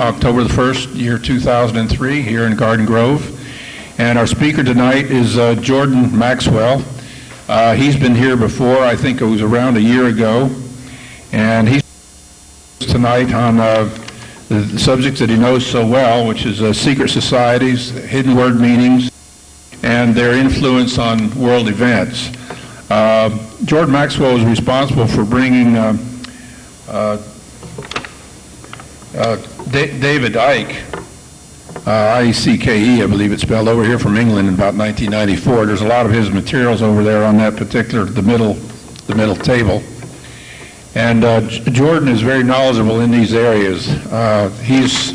October the 1st, year 2003, here in Garden Grove. And our speaker tonight is Jordan Maxwell. He's been here before. I think it was around a year ago. And he's tonight on the subject that he knows so well, which is secret societies, hidden word meanings, and their influence on world events. Jordan Maxwell is responsible for bringing David Icke, I-E-C-K-E, I believe it's spelled, over here from England in about 1994. There's a lot of his materials over there on that particular, the middle table. And Jordan is very knowledgeable in these areas. He's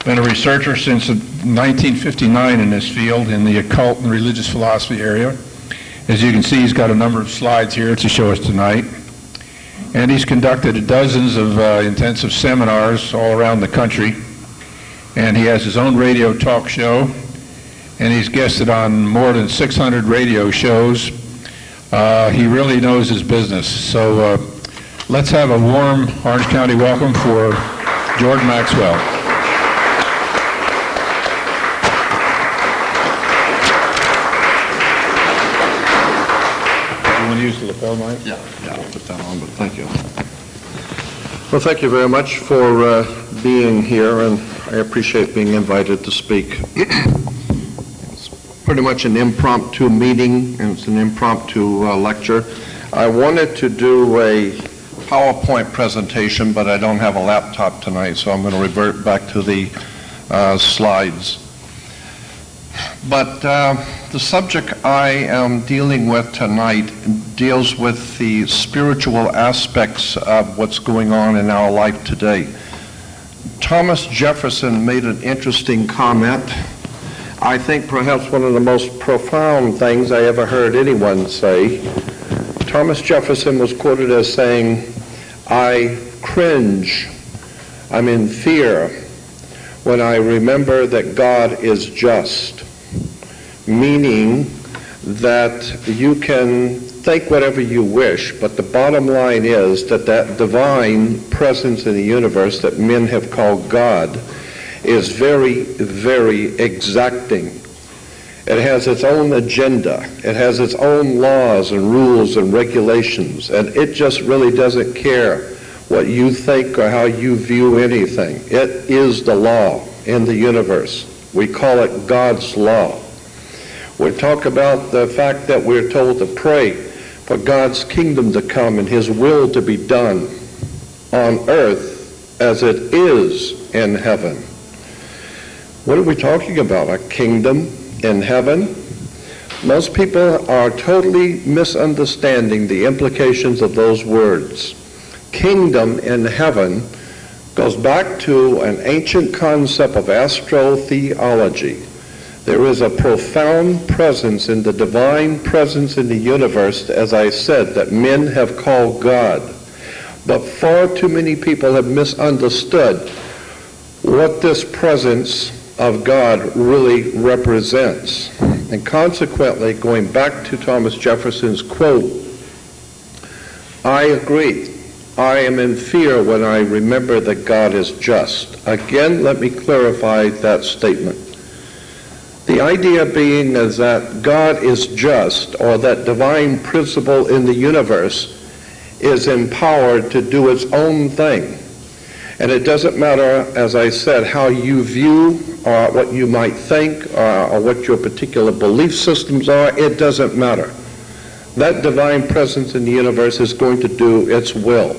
been a researcher since 1959 in this field, in the occult and religious philosophy area. As you can see, he's got a number of slides here to show us tonight. And he's conducted dozens of intensive seminars all around the country. And he has his own radio talk show. And he's guested on more than 600 radio shows. He really knows his business. So let's have a warm Orange County welcome for Jordan Maxwell. You want to use the lapel mic? Yeah, I'll put that on, but thank you. Well, thank you very much for being here, and I appreciate being invited to speak. Pretty much an impromptu meeting, and it's an impromptu lecture. I wanted to do a PowerPoint presentation, but I don't have a laptop tonight, so I'm going to revert back to the slides. But the subject I am dealing with tonight deals with the spiritual aspects of what's going on in our life today. Thomas Jefferson made an interesting comment. I think perhaps one of the most profound things I ever heard anyone say. Thomas Jefferson was quoted as saying, "I cringe, I'm in fear when I remember that God is just," meaning that you can think whatever you wish, but the bottom line is that that divine presence in the universe that men have called God is very, very exacting. It has its own agenda. It has its own laws and rules and regulations, and it just really doesn't care what you think or how you view anything. It is the law in the universe. We call it God's law. We talk about the fact that we're told to pray for God's kingdom to come and His will to be done on earth as it is in heaven. What are we talking about? A kingdom in heaven? Most people are totally misunderstanding the implications of those words. Kingdom in heaven goes back to an ancient concept of astrotheology. There is a profound presence in the divine presence in the universe, as I said, that men have called God. But far too many people have misunderstood what this presence of God really represents. And consequently, going back to Thomas Jefferson's quote, I agree. I am in fear when I remember that God is just. Again, let me clarify that statement. The idea being is that God is just, or that divine principle in the universe is empowered to do its own thing. And it doesn't matter, as I said, how you view or what you might think or what your particular belief systems are. It doesn't matter. That divine presence in the universe is going to do its will.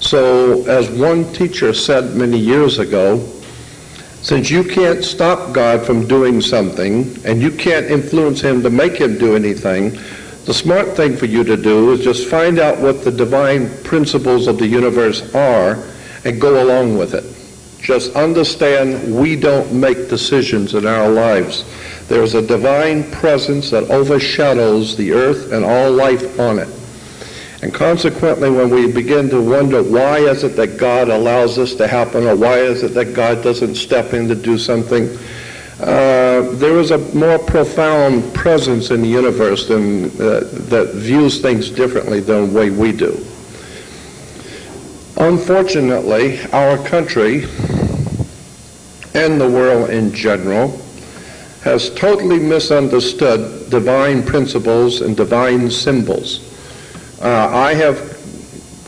So, as one teacher said many years ago, since you can't stop God from doing something and you can't influence Him to make Him do anything, the smart thing for you to do is just find out what the divine principles of the universe are and go along with it. Just understand we don't make decisions in our lives. There's a divine presence that overshadows the earth and all life on it. And consequently, when we begin to wonder why is it that God allows this to happen, or why is it that God doesn't step in to do something, there is a more profound presence in the universe that views things differently than the way we do. Unfortunately, our country and the world in general has totally misunderstood divine principles and divine symbols. I have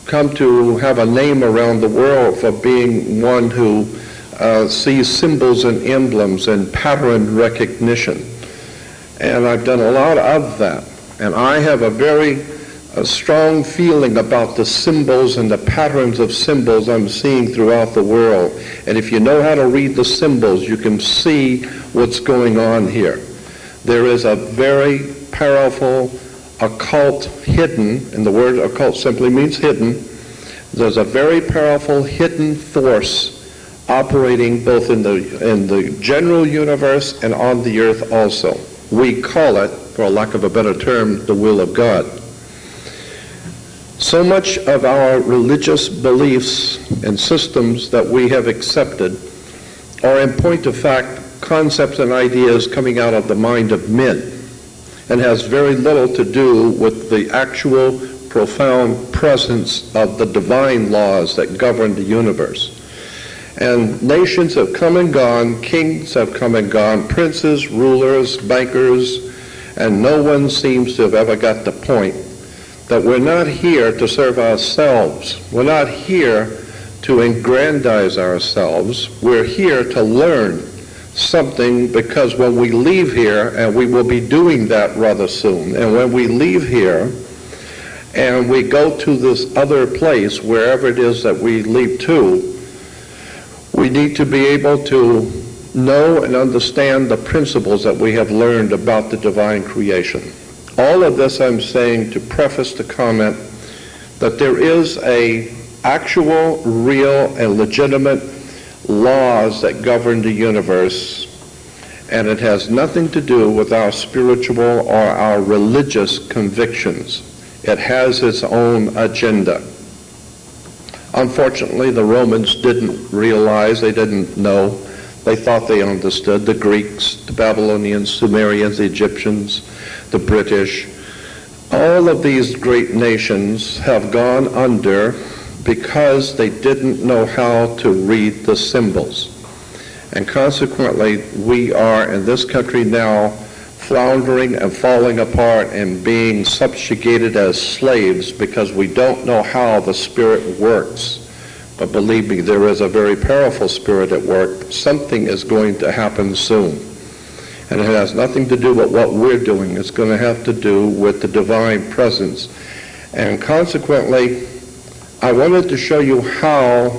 come to have a name around the world for being one who sees symbols and emblems and pattern recognition. And I've done a lot of that. And I have a strong feeling about the symbols and the patterns of symbols I'm seeing throughout the world. And if you know how to read the symbols, you can see what's going on here. There is a very powerful occult hidden, and the word occult simply means hidden. There's a very powerful hidden force operating both in the general universe and on the earth also. We call it, for lack of a better term, the will of God. So much of our religious beliefs and systems that we have accepted are, in point of fact, concepts and ideas coming out of the mind of men, and has very little to do with the actual profound presence of the divine laws that govern the universe. And nations have come and gone, kings have come and gone, princes, rulers, bankers, and no one seems to have ever got the point that we're not here to serve ourselves. We're not here to aggrandize ourselves. We're here to learn something, because when we leave here, and we will be doing that rather soon, and when we leave here and we go to this other place, wherever it is that we leave to, we need to be able to know and understand the principles that we have learned about the divine creation. All of this I'm saying to preface the comment that there is a actual, real, and legitimate laws that govern the universe, and it has nothing to do with our spiritual or our religious convictions. It has its own agenda. Unfortunately, the Romans didn't realize, they didn't know. They thought they understood. The Greeks, the Babylonians, Sumerians, the Egyptians, the British, all of these great nations have gone under because they didn't know how to read the symbols. And consequently, we are in this country now floundering and falling apart and being subjugated as slaves because we don't know how the Spirit works. But believe me, there is a very powerful Spirit at work. Something is going to happen soon. And it has nothing to do with what we're doing. It's going to have to do with the divine presence. And consequently, I wanted to show you how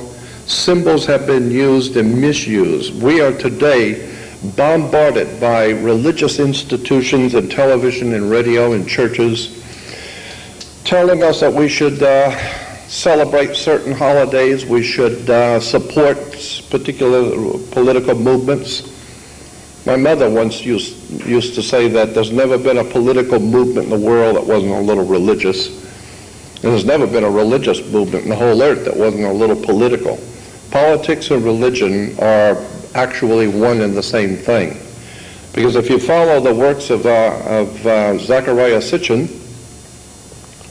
symbols have been used and misused. We are today bombarded by religious institutions and television and radio and churches telling us that we should celebrate certain holidays, we should support particular political movements. My mother once used to say that there's never been a political movement in the world that wasn't a little religious. And there's never been a religious movement in the whole earth that wasn't a little political. Politics and religion are actually one and the same thing. Because if you follow the works of Zecharia Sitchin,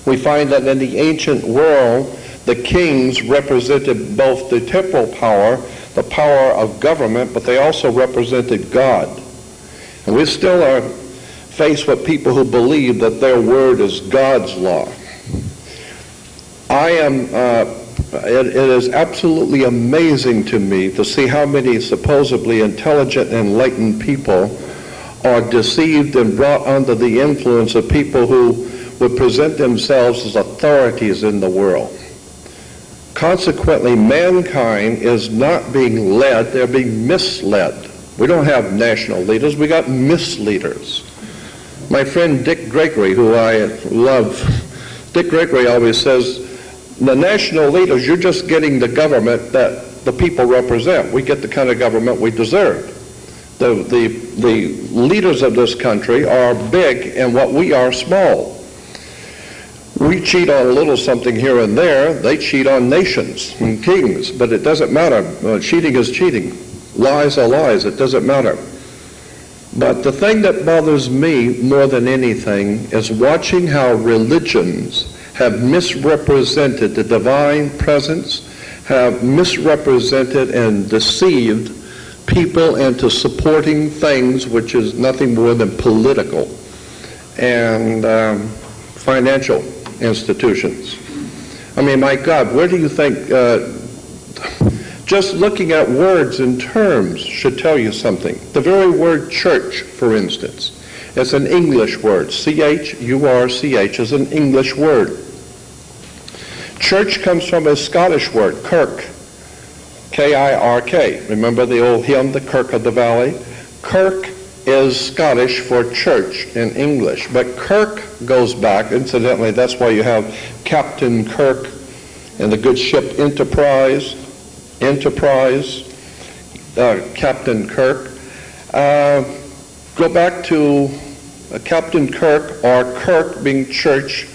we find that in the ancient world, the kings represented both the temporal power, the power of government, but they also represented God. And we still are faced with people who believe that their word is God's law. It is absolutely amazing to me to see how many supposedly intelligent, enlightened people are deceived and brought under the influence of people who would present themselves as authorities in the world. Consequently, mankind is not being led, they're being misled. We don't have national leaders, we got misleaders. My friend Dick Gregory, who I love, Dick Gregory always says, the national leaders, you're just getting the government that the people represent. We get the kind of government we deserve. The leaders of this country are big and what we are small. We cheat on a little something here and there. They cheat on nations and kings, but it doesn't matter. Cheating is cheating. Lies are lies. It doesn't matter. But the thing that bothers me more than anything is watching how religions have misrepresented the divine presence have misrepresented and deceived people into supporting things which is nothing more than political and financial institutions. I mean, my God, where do you think, just looking at words and terms should tell you something. The very word church, for instance, it's an English word. C-H-U-R-C-H is an English word. Church comes from a Scottish word, kirk, K-I-R-K. Remember the old hymn, The Kirk of the Valley? Kirk is Scottish for church in English, but Kirk goes back, incidentally, that's why you have Captain Kirk and the good ship Enterprise, Captain Kirk. Go back to Captain Kirk, or Kirk being church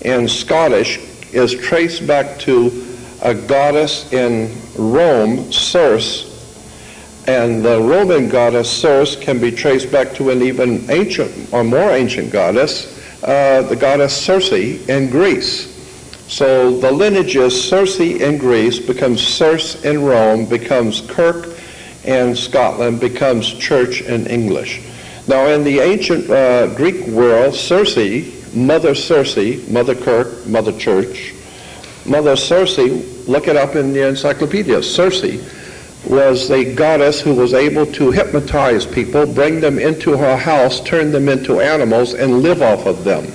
in Scottish, is traced back to a goddess in Rome, Circe, and the Roman goddess Circe can be traced back to an even ancient or more ancient goddess, the goddess Circe in Greece. So the lineage is Circe in Greece, becomes Circe in Rome, becomes Kirk in Scotland, becomes church in English. Now in the ancient Greek world, Circe, Mother Kirk, Mother Church, Mother Circe, look it up in the encyclopedia. Circe was a goddess who was able to hypnotize people, bring them into her house, turn them into animals, and live off of them.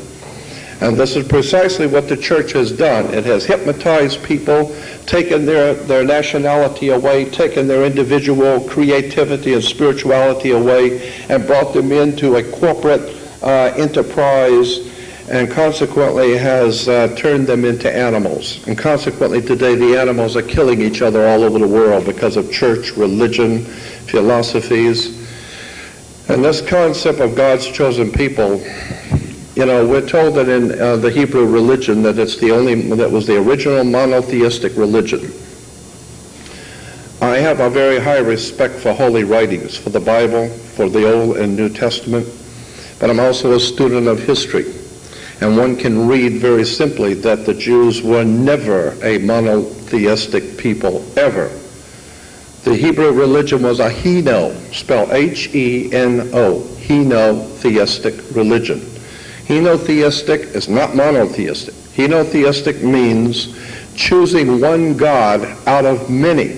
And this is precisely what the church has done. It has hypnotized people, taken their nationality away, taken their individual creativity and spirituality away, and brought them into a corporate enterprise, and consequently has turned them into animals. And consequently today the animals are killing each other all over the world because of church, religion, philosophies. And this concept of God's chosen people, you know, we're told that in the Hebrew religion that that was the original monotheistic religion. I have a very high respect for holy writings, for the Bible, for the Old and New Testament, but I'm also a student of history. And one can read very simply that the Jews were never a monotheistic people, ever. The Hebrew religion was a heno, spelled H-E-N-O, henotheistic religion. Henotheistic is not monotheistic. Henotheistic means choosing one God out of many.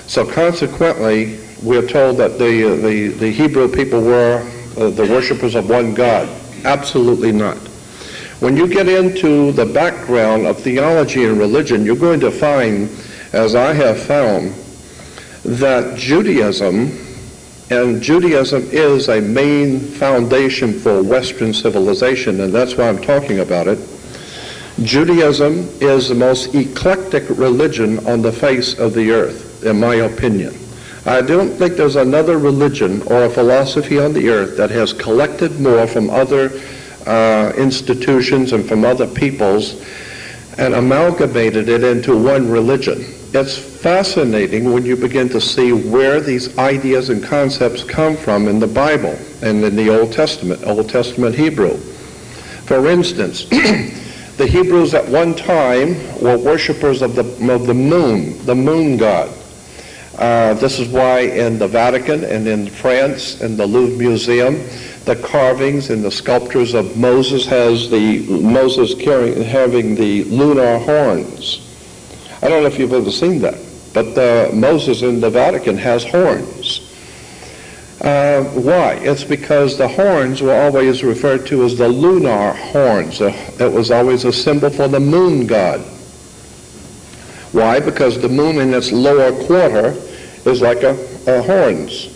So consequently, we're told that the Hebrew people were the worshipers of one God. Absolutely not. When you get into the background of theology and religion, you're going to find, as I have found, that Judaism is a main foundation for Western civilization, and that's why I'm talking about it. Judaism is the most eclectic religion on the face of the earth, in my opinion. I don't think there's another religion or a philosophy on the earth that has collected more from other institutions and from other peoples and amalgamated it into one religion. It's fascinating when you begin to see where these ideas and concepts come from in the Bible and in the Old Testament Hebrew. For instance, the Hebrews at one time were worshipers of the moon god. This is why in the Vatican and in France, in the Louvre Museum, the carvings and the sculptures of Moses having the lunar horns. I don't know if you've ever seen that, but Moses in the Vatican has horns. Why? It's because the horns were always referred to as the lunar horns. It was always a symbol for the moon god. Why? Because the moon in its lower quarter is like a horns.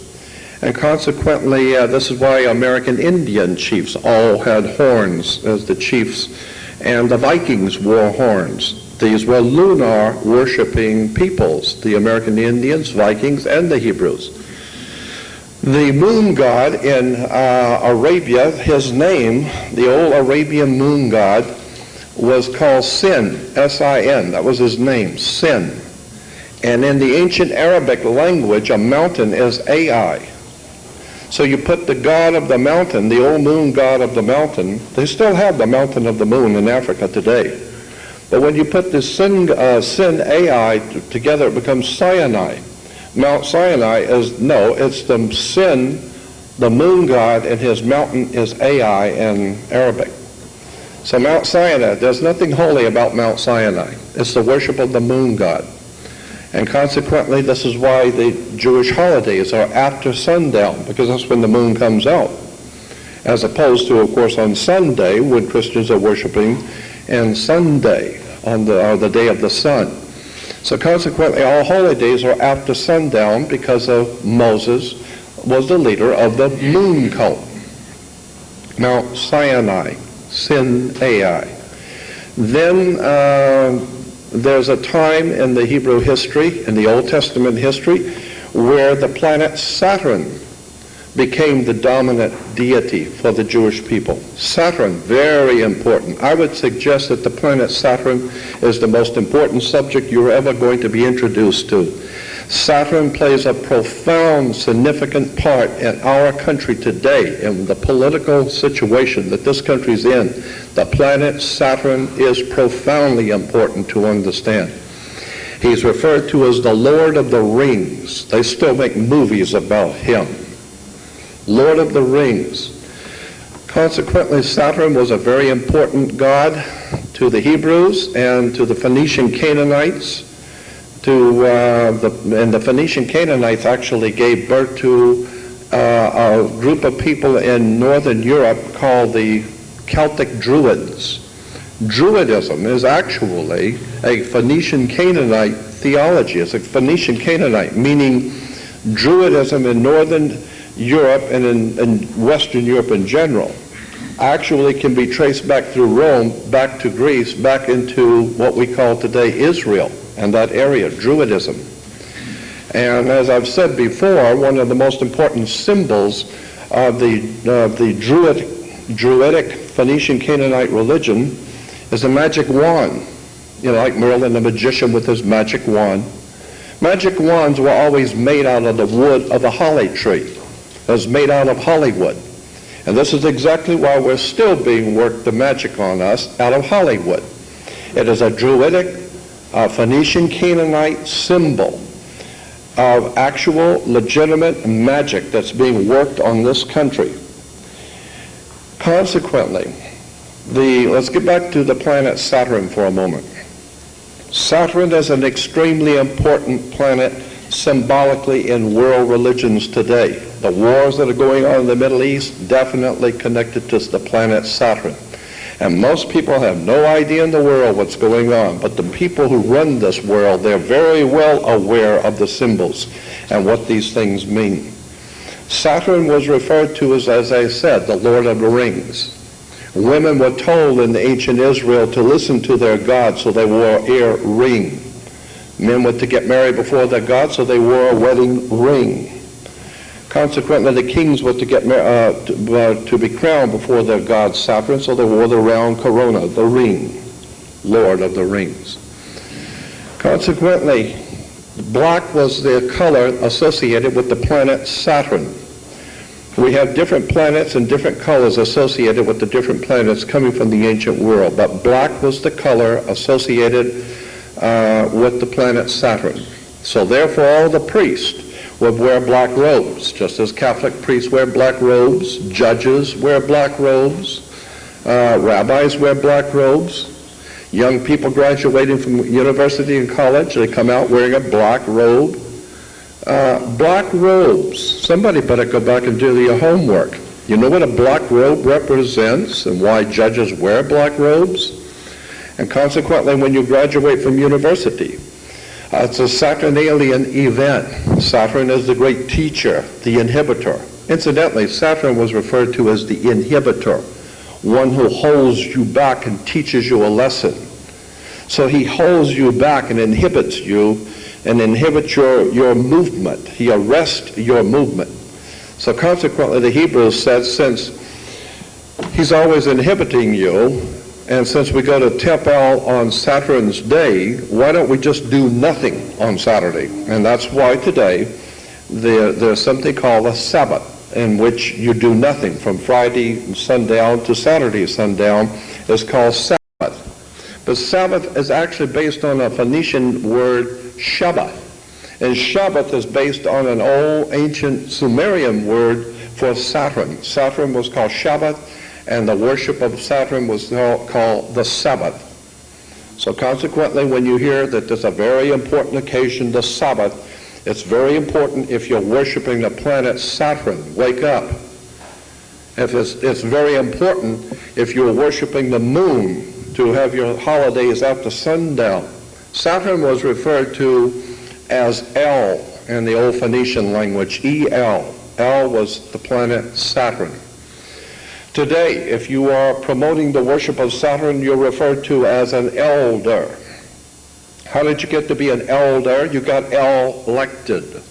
And consequently, this is why American Indian chiefs all had horns as the chiefs, and the Vikings wore horns. These were lunar worshiping peoples, the American Indians, Vikings, and the Hebrews. The moon god in Arabia, his name, the old Arabian moon god, was called Sin, S-I-N. That was his name, Sin. And in the ancient Arabic language, a mountain is Ai. So you put the god of the mountain, the old moon god of the mountain. They still have the mountain of the moon in Africa today. But when you put the Sin Ai together, it becomes Sinai. Mount Sinai it's the Sin, the moon god, and his mountain is Ai in Arabic. So Mount Sinai, there's nothing holy about Mount Sinai. It's the worship of the moon god. And consequently, this is why the Jewish holidays are after sundown, because that's when the moon comes out. As opposed to, of course, on Sunday, when Christians are worshiping, and Sunday, on the day of the sun. So consequently, all holy days are after sundown because of Moses was the leader of the moon cult. Mount Sinai, Sin Ai. Then there's a time in the Hebrew history, in the Old Testament history, where the planet Saturn became the dominant deity for the Jewish people. Saturn, very important. I would suggest that the planet Saturn is the most important subject you're ever going to be introduced to. Saturn plays a profound, significant part in our country today, in the political situation that this country's in. The planet Saturn is profoundly important to understand. He's referred to as the Lord of the Rings. They still make movies about him. Lord of the Rings. Consequently, Saturn was a very important god to the Hebrews and to the Phoenician Canaanites. And the Phoenician Canaanites actually gave birth to a group of people in northern Europe called the Celtic Druids. Druidism is actually a Phoenician Canaanite theology. It's a Phoenician Canaanite, meaning Druidism in northern Europe and in Western Europe in general actually can be traced back through Rome, back to Greece, back into what we call today Israel and that area, Druidism. And as I've said before, one of the most important symbols of the Druidic Phoenician Canaanite religion is a magic wand. You know, like Merlin the magician with his magic wand. Magic wands were always made out of the wood of the holly tree. It was made out of Hollywood. And this is exactly why we're still being worked the magic on us out of Hollywood. It is a Druidic, Phoenician Canaanite symbol of actual legitimate magic that's being worked on this country. Consequently, let's get back to the planet Saturn for a moment. Saturn is an extremely important planet symbolically in world religions today. The wars that are going on in the Middle East definitely connected to the planet Saturn. And most people have no idea in the world what's going on, but the people who run this world, they're very well aware of the symbols and what these things mean. Saturn was referred to as I said, the Lord of the Rings. Women were told in ancient Israel to listen to their god, so they wore an ear ring. Men were to get married before their god, so they wore a wedding ring. Consequently, the kings were to get to be crowned before their god Saturn, so they wore the round corona, the ring, Lord of the Rings. Consequently, black was the color associated with the planet Saturn. We have different planets and different colors associated with the different planets coming from the ancient world, but black was the color associated with the planet Saturn. So therefore all the priests would wear black robes, just as Catholic priests wear black robes, judges wear black robes, rabbis wear black robes. Young people graduating from university and college, they come out wearing a black robe. Black robes. Somebody better go back and do your homework. You know what a black robe represents and why judges wear black robes? And consequently, when you graduate from university, it's a Saturnalian event. Saturn is the great teacher, the inhibitor. Incidentally, Saturn was referred to as the inhibitor, one who holds you back and teaches you a lesson. So he holds you back and inhibits you and inhibits your movement. He arrests your movement. So consequently, the Hebrews said, since he's always inhibiting you, and since we go to Temple on Saturn's day, why don't we just do nothing on Saturday? And that's why today there's something called a Sabbath, in which you do nothing from Friday sundown to Saturday sundown. Is called Sabbath. But Sabbath is actually based on a Phoenician word, Shabbath. And Shabbath is based on an old ancient Sumerian word for Saturn. Saturn was called Shabbath, and the worship of Saturn was called the Sabbath. So consequently, when you hear that there's a very important occasion, the Sabbath, it's very important if you're worshiping the planet Saturn. Wake up. It's very important if you're worshiping the moon to have your holidays after sundown. Saturn was referred to as El in the old Phoenician language, El. El was the planet Saturn. Today, if you are promoting the worship of Saturn, you're referred to as an elder. How did you get to be an elder? You got elected.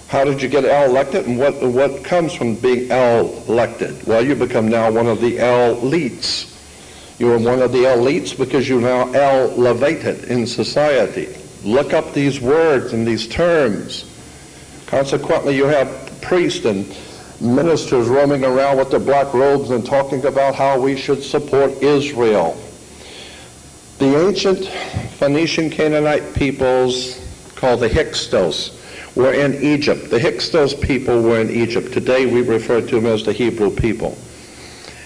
How did you get elected, and what comes from being elected? Well, you become now one of the elites. You're one of the elites because you're now elevated in society. Look up these words and these terms. Consequently, you have priests and ministers roaming around with their black robes and talking about how we should support Israel. The ancient Phoenician Canaanite peoples, called the Hyksos, were in Egypt. The Hyksos people were in Egypt. Today we refer to them as the Hebrew people.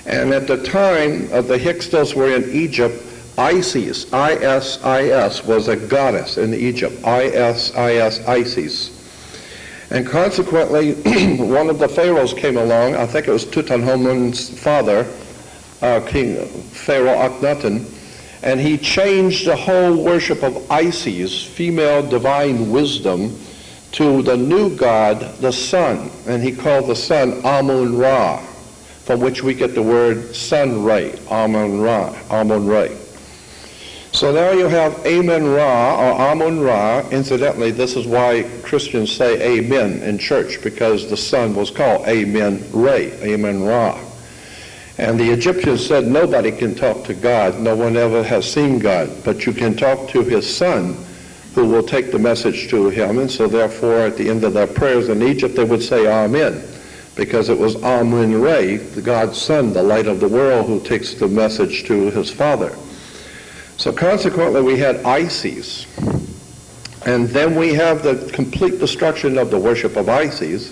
And at the time of the Hyksos were in Egypt, Isis, I-S-I-S, was a goddess in Egypt. I-S-I-S, Isis. And consequently, one of the pharaohs came along, I think it was Tutankhamun's father, King Pharaoh Akhenaten, and he changed the whole worship of Isis, female divine wisdom, to the new god, the sun. And he called the sun Amun-Ra, from which we get the word sun ray, Amun-Ra, Amun-Ra. So now you have Amen-Ra or Amun-Ra. Incidentally, this is why Christians say amen in church, because the sun was called Amen-Ra, Amen-Ra. And the Egyptians said nobody can talk to God. No one ever has seen God. But you can talk to his son, who will take the message to him. And so therefore, at the end of their prayers in Egypt, they would say Amen, because it was Amun-Ra, the God's son, the light of the world, who takes the message to his father. So consequently, we had Isis. And then we have the complete destruction of the worship of Isis,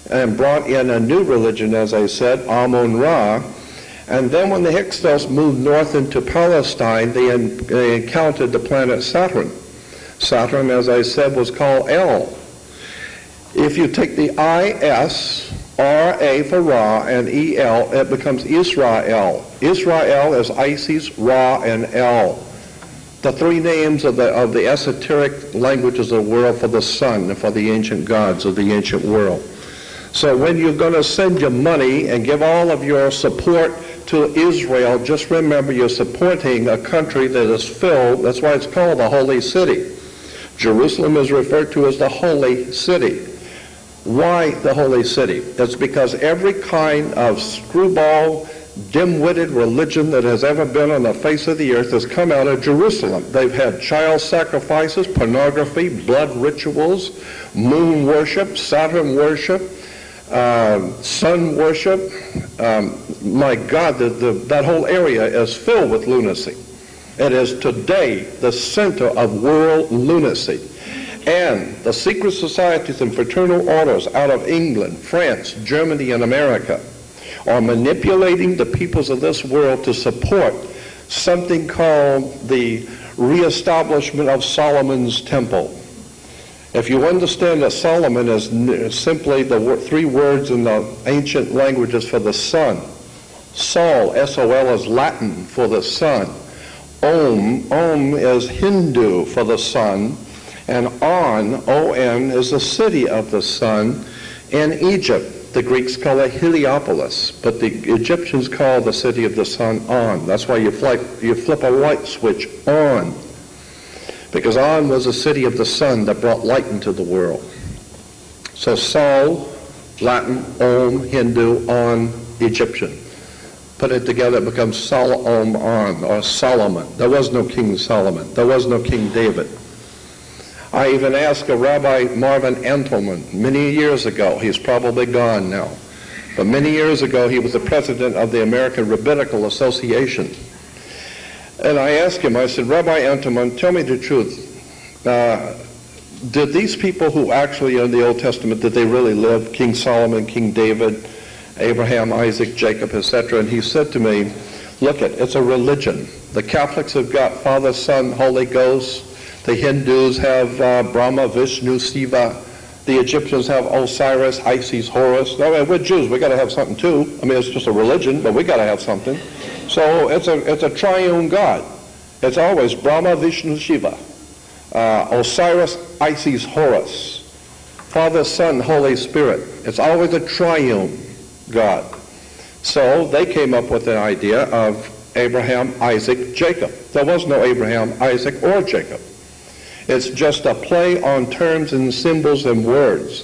and brought in a new religion, as I said, Amun-Ra. And then when the Hyksos moved north into Palestine, they encountered the planet Saturn. Saturn, as I said, was called El. If you take the I-S, R-A for Ra, and E-L, it becomes Israel. Israel is Isis, Ra, and El. The three names of the esoteric languages of the world for the sun and for the ancient gods of the ancient world. So when you're going to send your money and give all of your support to Israel, just remember you're supporting a country that is filled, that's why it's called the Holy City. Jerusalem is referred to as the Holy City. Why the Holy City? It's because every kind of screwball, dim-witted religion that has ever been on the face of the earth has come out of Jerusalem. They've had child sacrifices, pornography, blood rituals, moon worship, Saturn worship, sun worship. My God, that whole area is filled with lunacy. It is today the center of world lunacy. And the secret societies and fraternal orders out of England, France, Germany, and America are manipulating the peoples of this world to support something called the reestablishment of Solomon's temple. If you understand that Solomon is simply the three words in the ancient languages for the sun. Sol, S-O-L, is Latin for the sun. Om is Hindu for the sun. And On, O-N, is the city of the sun in Egypt. The Greeks call it Heliopolis, but the Egyptians call the city of the sun On. That's why you flip a light switch on, because On was the city of the sun that brought light into the world. So Sol, Latin, Om, Hindu, On, Egyptian. Put it together, it becomes Solomon, or Solomon. There was no King Solomon. There was no King David. I even asked a Rabbi Marvin Entelman many years ago. He's probably gone now. But many years ago, he was the president of the American Rabbinical Association. And I asked him, I said, Rabbi Entelman, tell me the truth. Did these people who actually in the Old Testament, did they really live? King Solomon, King David, Abraham, Isaac, Jacob, etc. And he said to me, look, it's a religion. The Catholics have got Father, Son, Holy Ghost. The Hindus have Brahma, Vishnu, Shiva. The Egyptians have Osiris, Isis, Horus. No, we're Jews. We got to have something too. I mean, it's just a religion, but we got to have something. So it's a triune God. It's always Brahma, Vishnu, Shiva. Osiris, Isis, Horus. Father, Son, Holy Spirit. It's always a triune God. So they came up with the idea of Abraham, Isaac, Jacob. There was no Abraham, Isaac, or Jacob. It's just a play on terms and symbols and words.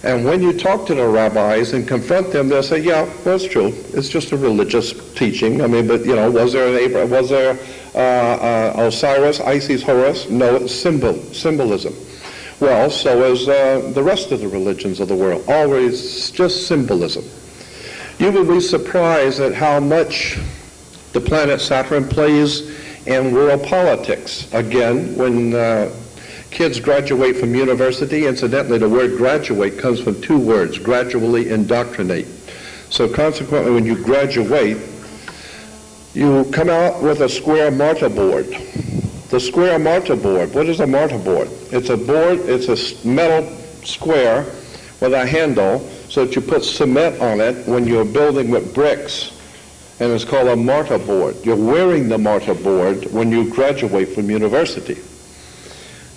And when you talk to the rabbis and confront them, they'll say, yeah, that's true. It's just a religious teaching. I mean, but, you know, was there Osiris, Isis, Horus? No, it's symbolism. Well, so is the rest of the religions of the world. Always just symbolism. You will be surprised at how much the planet Saturn plays in world politics. Again, when kids graduate from university, incidentally, the word graduate comes from two words, gradually indoctrinate. So consequently, when you graduate, you come out with a square martyr board. The square martyr board, what is a martyr board? It's a board, it's a metal square with a handle so that you put cement on it when you're building with bricks. And it's called a martyr board. You're wearing the martyr board when you graduate from university.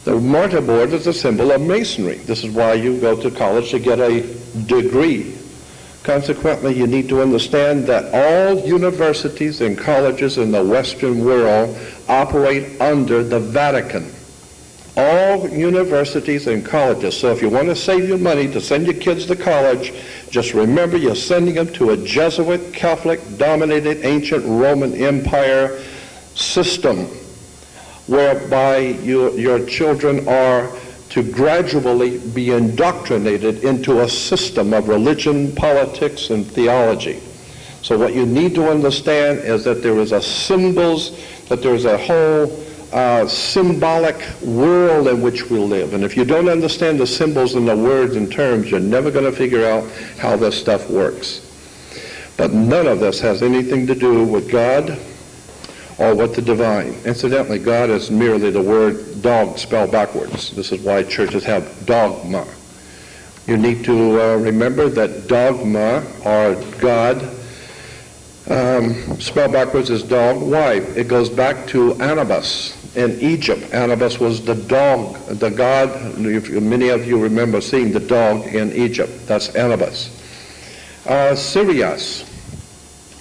The martyr board is a symbol of masonry. This is why you go to college to get a degree. Consequently, you need to understand that all universities and colleges in the Western world operate under the Vatican. All universities and colleges. So if you want to save your money to send your kids to college, just remember you're sending them to a Jesuit, Catholic-dominated ancient Roman Empire system whereby your children are to gradually be indoctrinated into a system of religion, politics, and theology. So what you need to understand is that there is a whole symbolic world in which we live. And if you don't understand the symbols and the words and terms, you're never going to figure out how this stuff works. But none of this has anything to do with God or with the divine. Incidentally, God is merely the word dog spelled backwards. This is why churches have dogma. You need to remember that dogma, or God, spelled backwards is dog. Why? It goes back to Anubis in Egypt. Anubis was the dog, the god. Many of you remember seeing the dog in Egypt. That's Anubis. Sirius.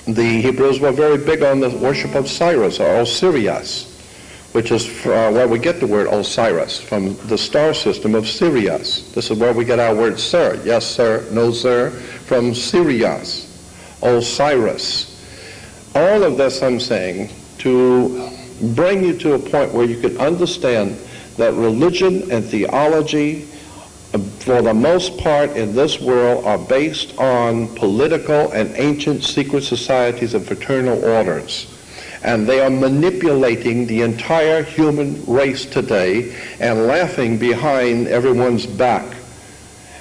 The Hebrews were very big on the worship of Cyrus, or Osiris, which is where we get the word Osiris, from the star system of Sirius. This is where we get our word sir. Yes, sir. No, sir. From Sirius. Osiris. All of this I'm saying to bring you to a point where you can understand that religion and theology, for the most part in this world, are based on political and ancient secret societies and fraternal orders. And they are manipulating the entire human race today and laughing behind everyone's back.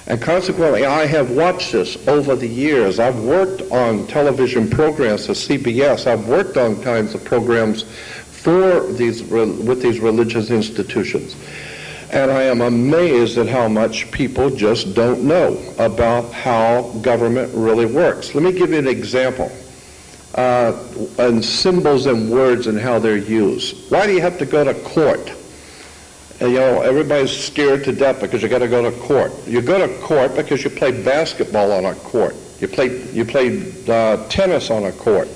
And consequently, I have watched this over the years. I've worked on television programs for CBS. I've worked on kinds of programs with these religious institutions. And I am amazed at how much people just don't know about how government really works. Let me give you an example. And symbols and words and how they're used. Why do you have to go to court? And, you know, everybody's scared to death because you got to go to court. You go to court because you play basketball on a court. You play tennis on a court.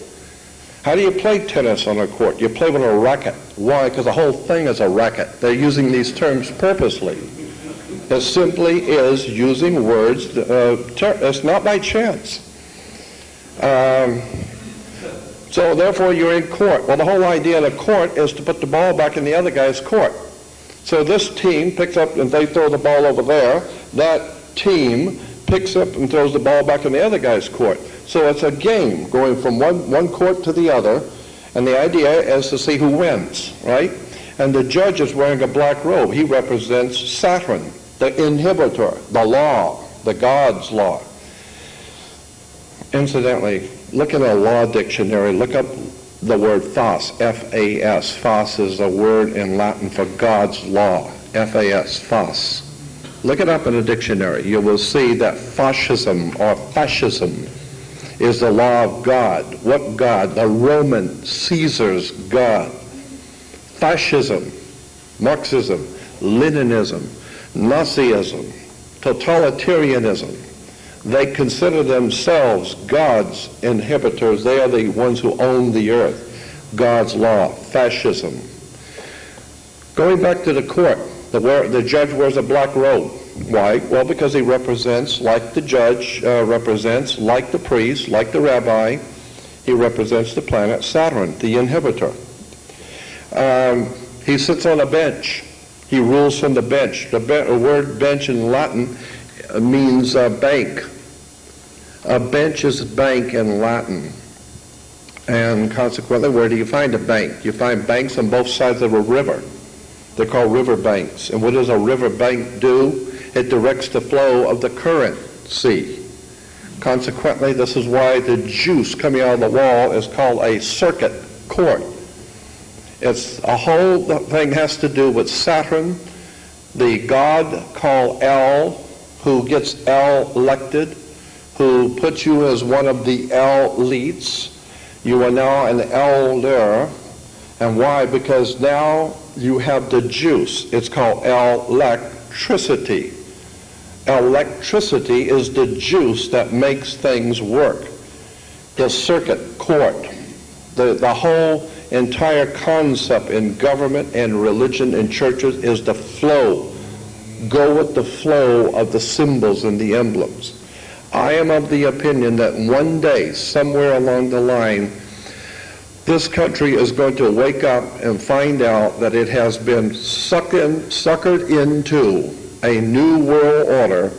How do you play tennis on a court? You play with a racket. Why? Because the whole thing is a racket. They're using these terms purposely. It simply is using words. It's not by chance. So therefore you're in court. Well, the whole idea of the court is to put the ball back in the other guy's court. So this team picks up and they throw the ball over there. That team picks up and throws the ball back in the other guy's court. So it's a game going from one court to the other, And the idea is to see who wins, right? And the judge is wearing a black robe. He represents Saturn, the inhibitor, the law, the God's law. Incidentally, look at a law dictionary. Look up the word fas, F-A-S. Fas is a word in Latin for God's law, F-A-S, fas. Look it up in a dictionary. You will see that fascism or fascism is the law of God. What God? The Roman Caesar's God. Fascism, Marxism, Leninism, Nazism, totalitarianism. They consider themselves God's inhibitors. They are the ones who own the earth. God's law, fascism. Going back to the court, the judge wears a black robe. Why? Well, because he represents, like the judge represents, like the priest, like the rabbi, he represents the planet Saturn, the inhibitor. He sits on a bench. He rules from the bench. The word bench in Latin means bank. A bench is bank in Latin. And consequently, where do you find a bank? You find banks on both sides of a river. They're called river banks. And what does a river bank do? It directs the flow of the current sea. Consequently, this is why the juice coming out of the wall is called a circuit court. It's a whole thing has to do with Saturn, the god called El, who gets El elected, who puts you as one of the elites. You are now an elder. And why? Because now you have the juice. It's called electricity. Electricity is the juice that makes things work. The circuit court, the whole entire concept in government and religion and churches is the flow. Go with the flow of the symbols and the emblems. I am of the opinion that one day, somewhere along the line, this country is going to wake up and find out that it has been suckered into a new world order,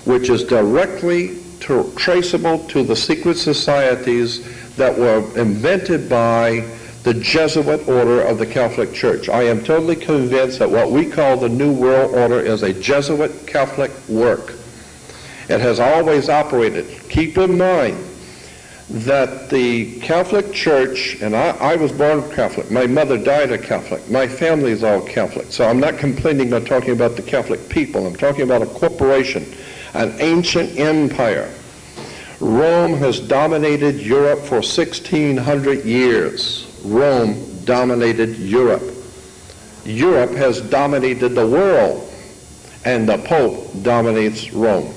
which is directly traceable to the secret societies that were invented by the Jesuit order of the Catholic Church. I am totally convinced that what we call the New World Order is a Jesuit Catholic work. It has always operated. Keep in mind that the Catholic Church, and I was born Catholic, my mother died a Catholic, my family is all Catholic, so I'm not complaining or talking about the Catholic people, I'm talking about a corporation, an ancient empire. Rome has dominated Europe for 1,600 years. Rome dominated Europe. Europe has dominated the world, and the Pope dominates Rome.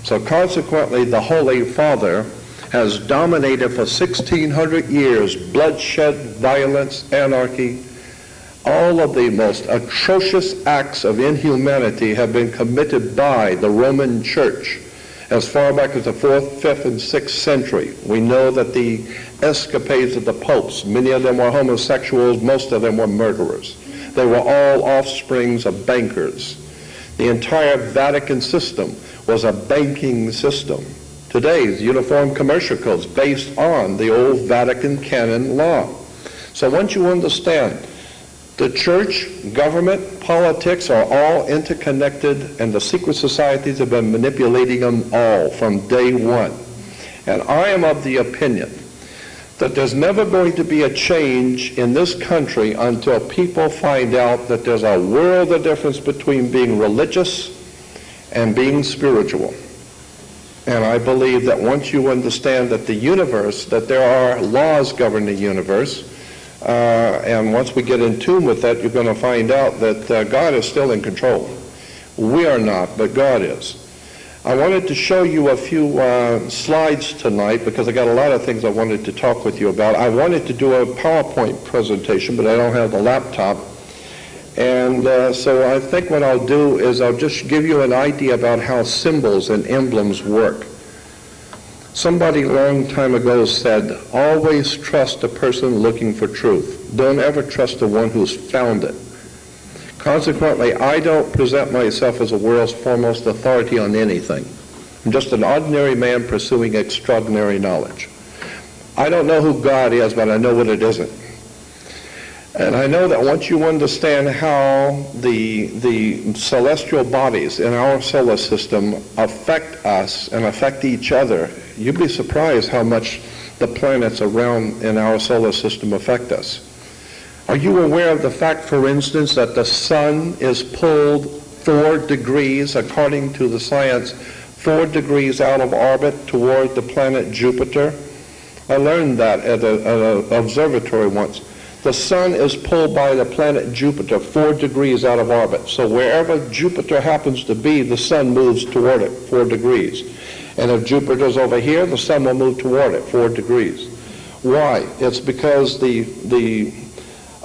So consequently, the Holy Father has dominated for 1,600 years bloodshed, violence, anarchy. All of the most atrocious acts of inhumanity have been committed by the Roman Church as far back as the 4th, 5th, and 6th century. We know that the escapades of the popes, many of them were homosexuals, most of them were murderers. They were all offsprings of bankers. The entire Vatican system was a banking system. Today's Uniform Commercial Code is based on the old Vatican canon law. So once you understand, the church, government, politics are all interconnected, and the secret societies have been manipulating them all from day one. And I am of the opinion that there's never going to be a change in this country until people find out that there's a world of difference between being religious and being spiritual. And I believe that once you understand that the universe, that there are laws governing the universe, and once we get in tune with that, you're going to find out that God is still in control. We are not, but God is. I wanted to show you a few slides tonight because I got a lot of things I wanted to talk with you about. I wanted to do a PowerPoint presentation, but I don't have the laptop. And so I think what I'll do is I'll just give you an idea about how symbols and emblems work. Somebody a long time ago said, always trust a person looking for truth. Don't ever trust the one who's found it. Consequently, I don't present myself as the world's foremost authority on anything. I'm just an ordinary man pursuing extraordinary knowledge. I don't know who God is, but I know what it isn't. And I know that once you understand how the celestial bodies in our solar system affect us and affect each other, you'd be surprised how much the planets around in our solar system affect us. Are you aware of the fact, for instance, that the sun is pulled 4 degrees, according to the science, 4 degrees out of orbit toward the planet Jupiter? I learned that at an observatory once. The sun is pulled by the planet Jupiter 4 degrees out of orbit. So wherever Jupiter happens to be, the sun moves toward it 4 degrees. And if Jupiter's over here, the sun will move toward it 4 degrees. Why? It's because the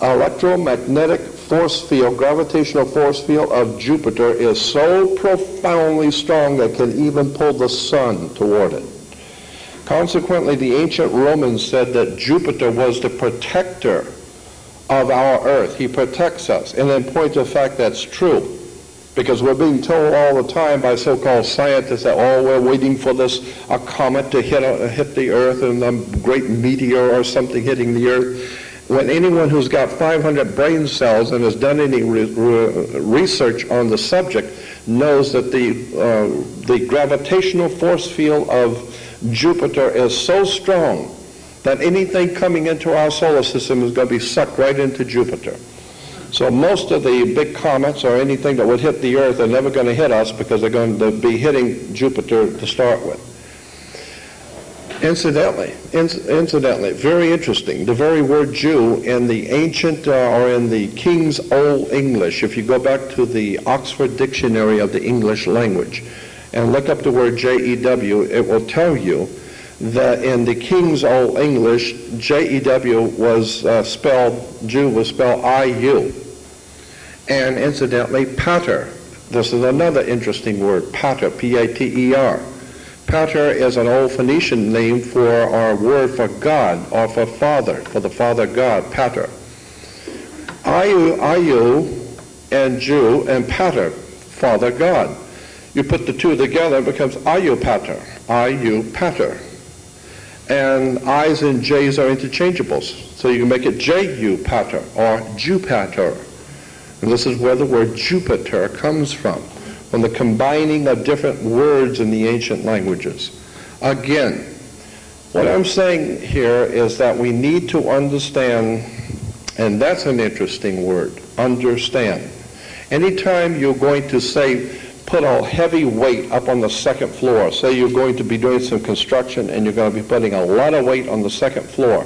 electromagnetic force field, gravitational force field of Jupiter is so profoundly strong that it can even pull the sun toward it. Consequently, the ancient Romans said that Jupiter was the protector of our earth. He protects us. And in point of fact, that's true. Because we're being told all the time by so-called scientists that, oh, we're waiting for a comet to hit the earth and a great meteor or something hitting the earth. When anyone who's got 500 brain cells and has done any research on the subject knows that the gravitational force field of Jupiter is so strong that anything coming into our solar system is going to be sucked right into Jupiter. So most of the big comets or anything that would hit the Earth are never going to hit us because they're going to be hitting Jupiter to start with. Incidentally, very interesting, the very word Jew in the ancient or in the King's Old English, if you go back to the Oxford Dictionary of the English language and look up the word J-E-W, it will tell you that in the King's Old English, J-E-W was spelled, Jew was spelled I-U. And incidentally, pater, this is another interesting word, pater, P-A-T-E-R. Pater is an old Phoenician name for our word for God or for Father, for the Father God, pater. I-U and Jew and pater, Father God. You put the two together, it becomes I-U pater, I-U pater. And I's and J's are interchangeables. So you can make it J-U pater or Jupater. And this is where the word Jupiter comes from the combining of different words in the ancient languages. Again, what I'm saying here is that we need to understand, and that's an interesting word, understand. Anytime you're going to say, put a heavy weight up on the second floor, say you're going to be doing some construction and you're going to be putting a lot of weight on the second floor,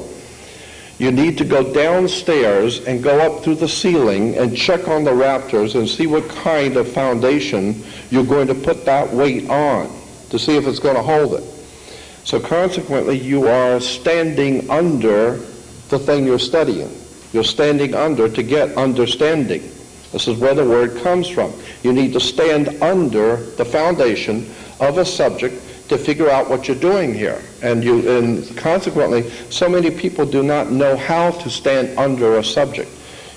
you need to go downstairs and go up through the ceiling and check on the rafters and see what kind of foundation you're going to put that weight on to see if it's going to hold it. So consequently, you are standing under the thing you're studying. You're standing under to get understanding. This is where the word comes from. You need to stand under the foundation of a subject to figure out what you're doing here. And consequently, so many people do not know how to stand under a subject.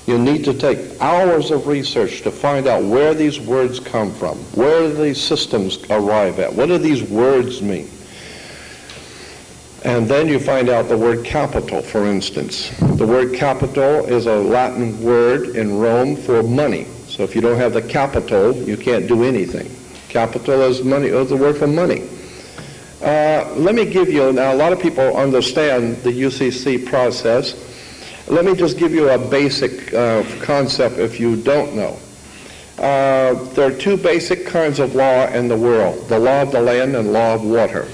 You need to take hours of research to find out where these words come from, where do these systems arrive at, what do these words mean. And then you find out the word capital, for instance. The word capital is a Latin word in Rome for money. So if you don't have the capital, you can't do anything. Capital is money, is the word for money. Let me give you, now a lot of people understand the UCC process. Let me just give you a basic concept if you don't know. There are two basic kinds of law in the world, the law of the land and law of water.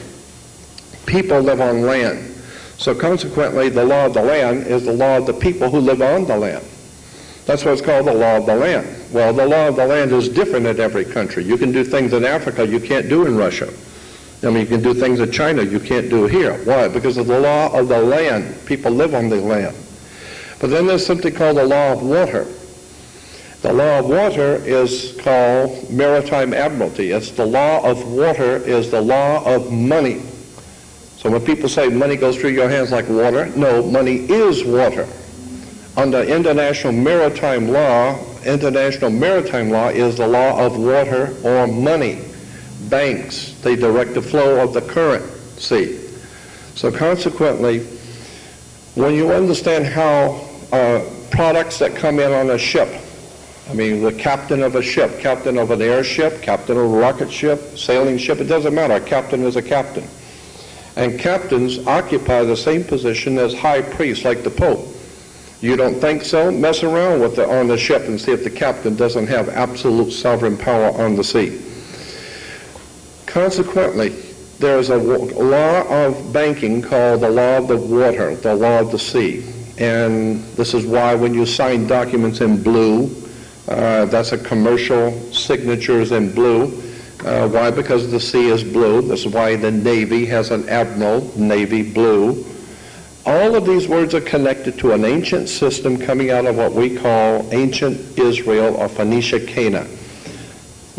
People live on land. So consequently, the law of the land is the law of the people who live on the land. That's what's called the law of the land. Well, the law of the land is different in every country. You can do things in Africa you can't do in Russia. I mean, you can do things in China you can't do here. Why? Because of the law of the land. People live on the land. But then there's something called the law of water. The law of water is called maritime admiralty. It's the law of water is the law of money. So when people say money goes through your hands like water, no, money is water. Under international maritime law is the law of water or money. Banks, they direct the flow of the currency. So consequently, when you understand how products that come in on a ship. I mean, the captain of a ship, captain of an airship, captain of a rocket ship, sailing ship, it doesn't matter. A captain is a captain. And captains occupy the same position as high priests, like the Pope. You don't think so? Mess around with on the ship and see if the captain doesn't have absolute sovereign power on the sea. Consequently, there is a law of banking called the law of the water, the law of the sea. And this is why when you sign documents in blue, that's a commercial signatures in blue. Why? Because the sea is blue. That's why the Navy has an admiral, Navy blue. All of these words are connected to an ancient system coming out of what we call ancient Israel or Phoenicia Cana.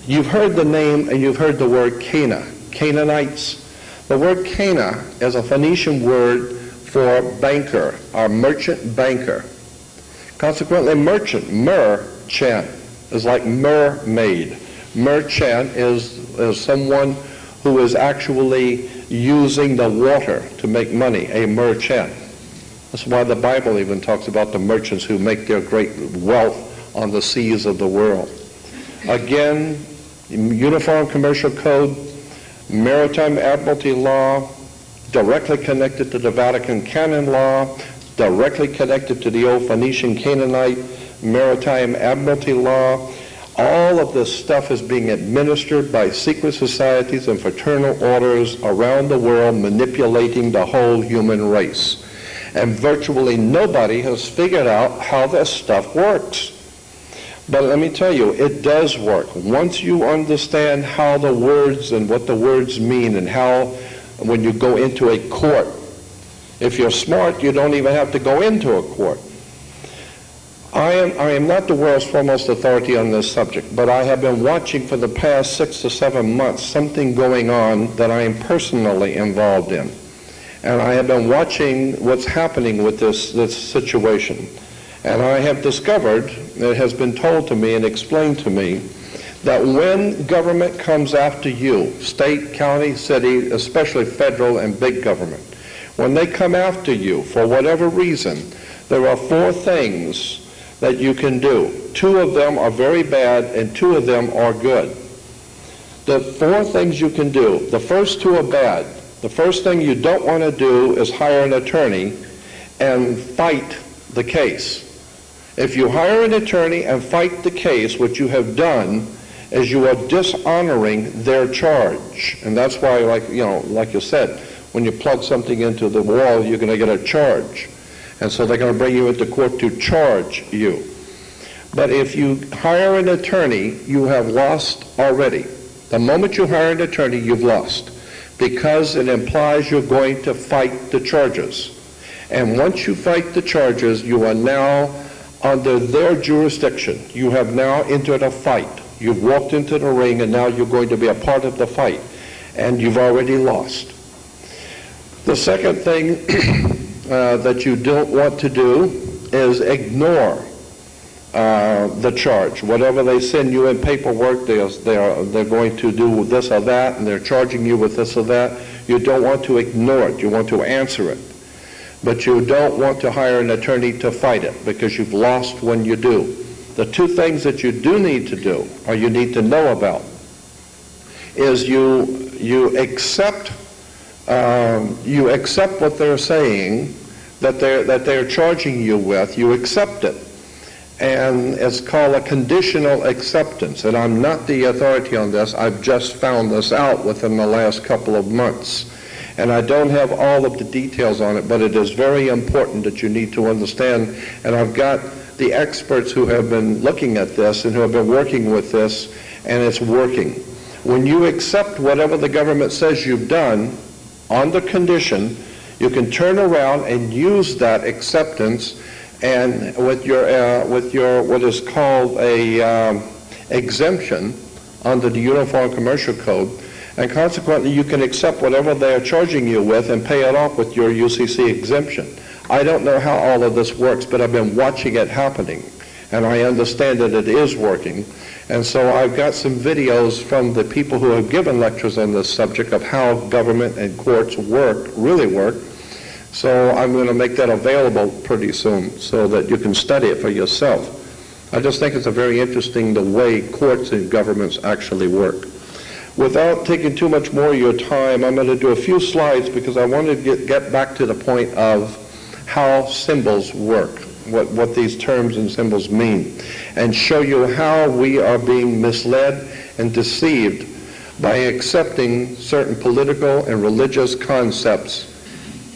You've heard the name and you've heard the word Cana, Canaanites. The word Cana is a Phoenician word for banker or merchant banker. Consequently, merchant, merchant, is like mermaid. Merchant is someone who is actually using the water to make money, a merchant. That's why the Bible even talks about the merchants who make their great wealth on the seas of the world. Again, Uniform Commercial Code, Maritime Admiralty Law, directly connected to the Vatican Canon Law, directly connected to the old Phoenician Canaanite Maritime Admiralty Law. All of this stuff is being administered by secret societies and fraternal orders around the world, manipulating the whole human race. And virtually nobody has figured out how this stuff works. But let me tell you, it does work. Once you understand how the words and what the words mean and how, when you go into a court, if you're smart, you don't even have to go into a court. I am not the world's foremost authority on this subject, but I have been watching for the past 6 to 7 months something going on that I am personally involved in. And I have been watching what's happening with this situation. And I have discovered, it has been told to me and explained to me, that when government comes after you, state, county, city, especially federal and big government, when they come after you for whatever reason, there are 4 things that you can do. 2 of them are very bad and 2 of them are good. The 4 things you can do, the first 2 are bad. The first thing you don't want to do is hire an attorney and fight the case. If you hire an attorney and fight the case, what you have done is you are dishonoring their charge. And that's why, like you said, when you plug something into the wall, you're going to get a charge. And so they're going to bring you into court to charge you. But if you hire an attorney, you have lost already. The moment you hire an attorney, you've lost, because it implies you're going to fight the charges. And once you fight the charges, you are now under their jurisdiction. You have now entered a fight. You've walked into the ring, and now you're going to be a part of the fight. And you've already lost. The second thing that you don't want to do is ignore the charge. Whatever they send you in paperwork, they're going to do this or that, and they're charging you with this or that. You don't want to ignore it. You want to answer it. But you don't want to hire an attorney to fight it, because you've lost when you do. The 2 things that you do need to do, or you need to know about, is you accept what they're saying, that they're charging you with. You accept it. And it's called a conditional acceptance. And I'm not the authority on this. I've just found this out within the last couple of months. And I don't have all of the details on it, but it is very important that you need to understand. And I've got the experts who have been looking at this and who have been working with this, and it's working. When you accept whatever the government says you've done, on the condition, you can turn around and use that acceptance, and with your what is called a exemption under the Uniform Commercial Code, and consequently you can accept whatever they are charging you with and pay it off with your UCC exemption. I don't know how all of this works, but I've been watching it happening, and I understand that it is working. And so I've got some videos from the people who have given lectures on this subject of how government and courts really work. So I'm going to make that available pretty soon so that you can study it for yourself. I just think it's a very interesting the way courts and governments actually work. Without taking too much more of your time, I'm going to do a few slides because I want to get back to the point of how symbols work, what these terms and symbols mean, and show you how we are being misled and deceived by accepting certain political and religious concepts.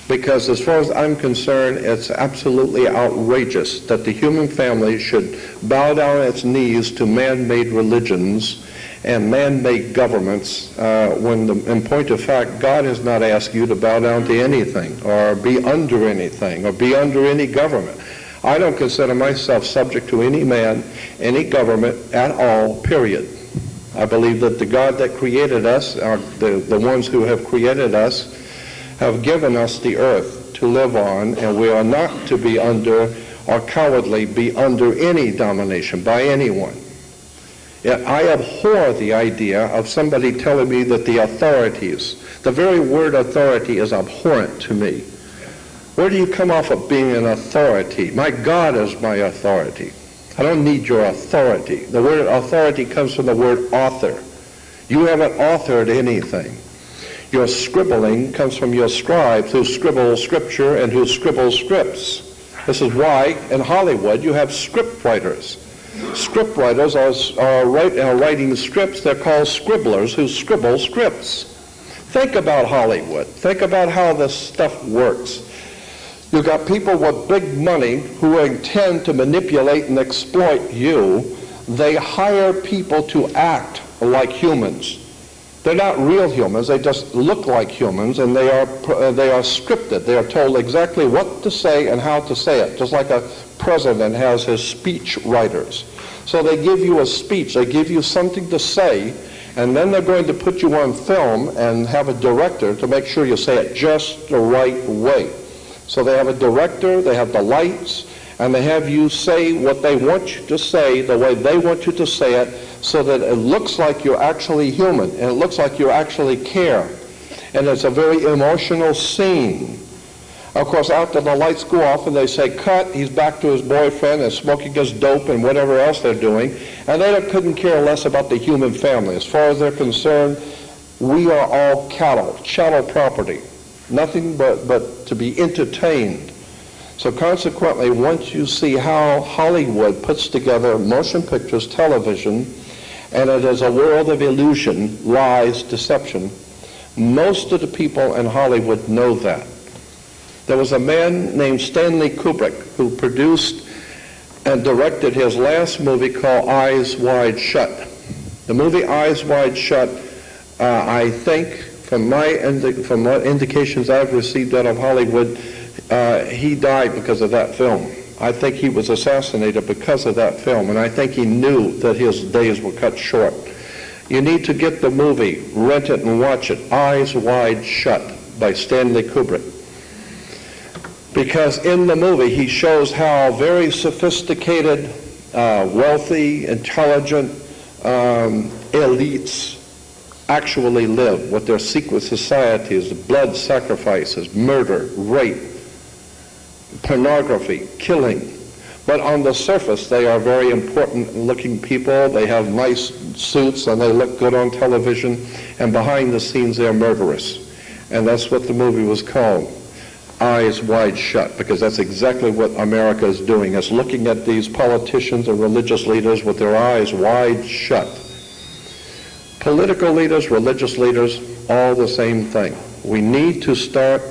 Because as far as I'm concerned, it's absolutely outrageous that the human family should bow down its knees to man-made religions and man-made governments when, in point of fact, God has not asked you to bow down to anything or be under anything or be under any government. I don't consider myself subject to any man, any government at all, period. I believe that the God that created us, the ones who have created us, have given us the earth to live on, and we are not to be under or cowardly be under any domination by anyone. Yet I abhor the idea of somebody telling me that the authorities, the very word authority is abhorrent to me. Where do you come off of being an authority? My God is my authority. I don't need your authority. The word authority comes from the word author. You haven't authored anything. Your scribbling comes from your scribes who scribble scripture and who scribble scripts. This is why in Hollywood you have script writers. Script writers are writing scripts. They're called scribblers who scribble scripts. Think about Hollywood. Think about how this stuff works. You've got people with big money who intend to manipulate and exploit you. They hire people to act like humans. They're not real humans, they just look like humans, and they are scripted. They are told exactly what to say and how to say it, just like a president has his speech writers. So they give you a speech, they give you something to say, and then they're going to put you on film and have a director to make sure you say it just the right way. So they have a director, they have the lights, and they have you say what they want you to say the way they want you to say it, so that it looks like you're actually human, and it looks like you actually care. And it's a very emotional scene. Of course, after the lights go off and they say, cut, he's back to his boyfriend and smoking his dope and whatever else they're doing, and they couldn't care less about the human family. As far as they're concerned, we are all cattle, chattel property, nothing but to be entertained. So consequently, once you see how Hollywood puts together motion pictures, television, and it is a world of illusion, lies, deception, most of the people in Hollywood know that. There was a man named Stanley Kubrick who produced and directed his last movie called Eyes Wide Shut. The movie Eyes Wide Shut, I think, from what indications I've received out of Hollywood, he died because of that film. I think he was assassinated because of that film, and I think he knew that his days were cut short. You need to get the movie, rent it and watch it, Eyes Wide Shut by Stanley Kubrick. Because in the movie he shows how very sophisticated, wealthy, intelligent elites actually live, what their secret societies, blood sacrifices, murder, rape, pornography, killing. But on the surface, they are very important-looking people. They have nice suits, and they look good on television. And behind the scenes, they're murderous. And that's what the movie was called, Eyes Wide Shut, because that's exactly what America is doing. It's looking at these politicians and religious leaders with their eyes wide shut. Political leaders, religious leaders, all the same thing. We need to start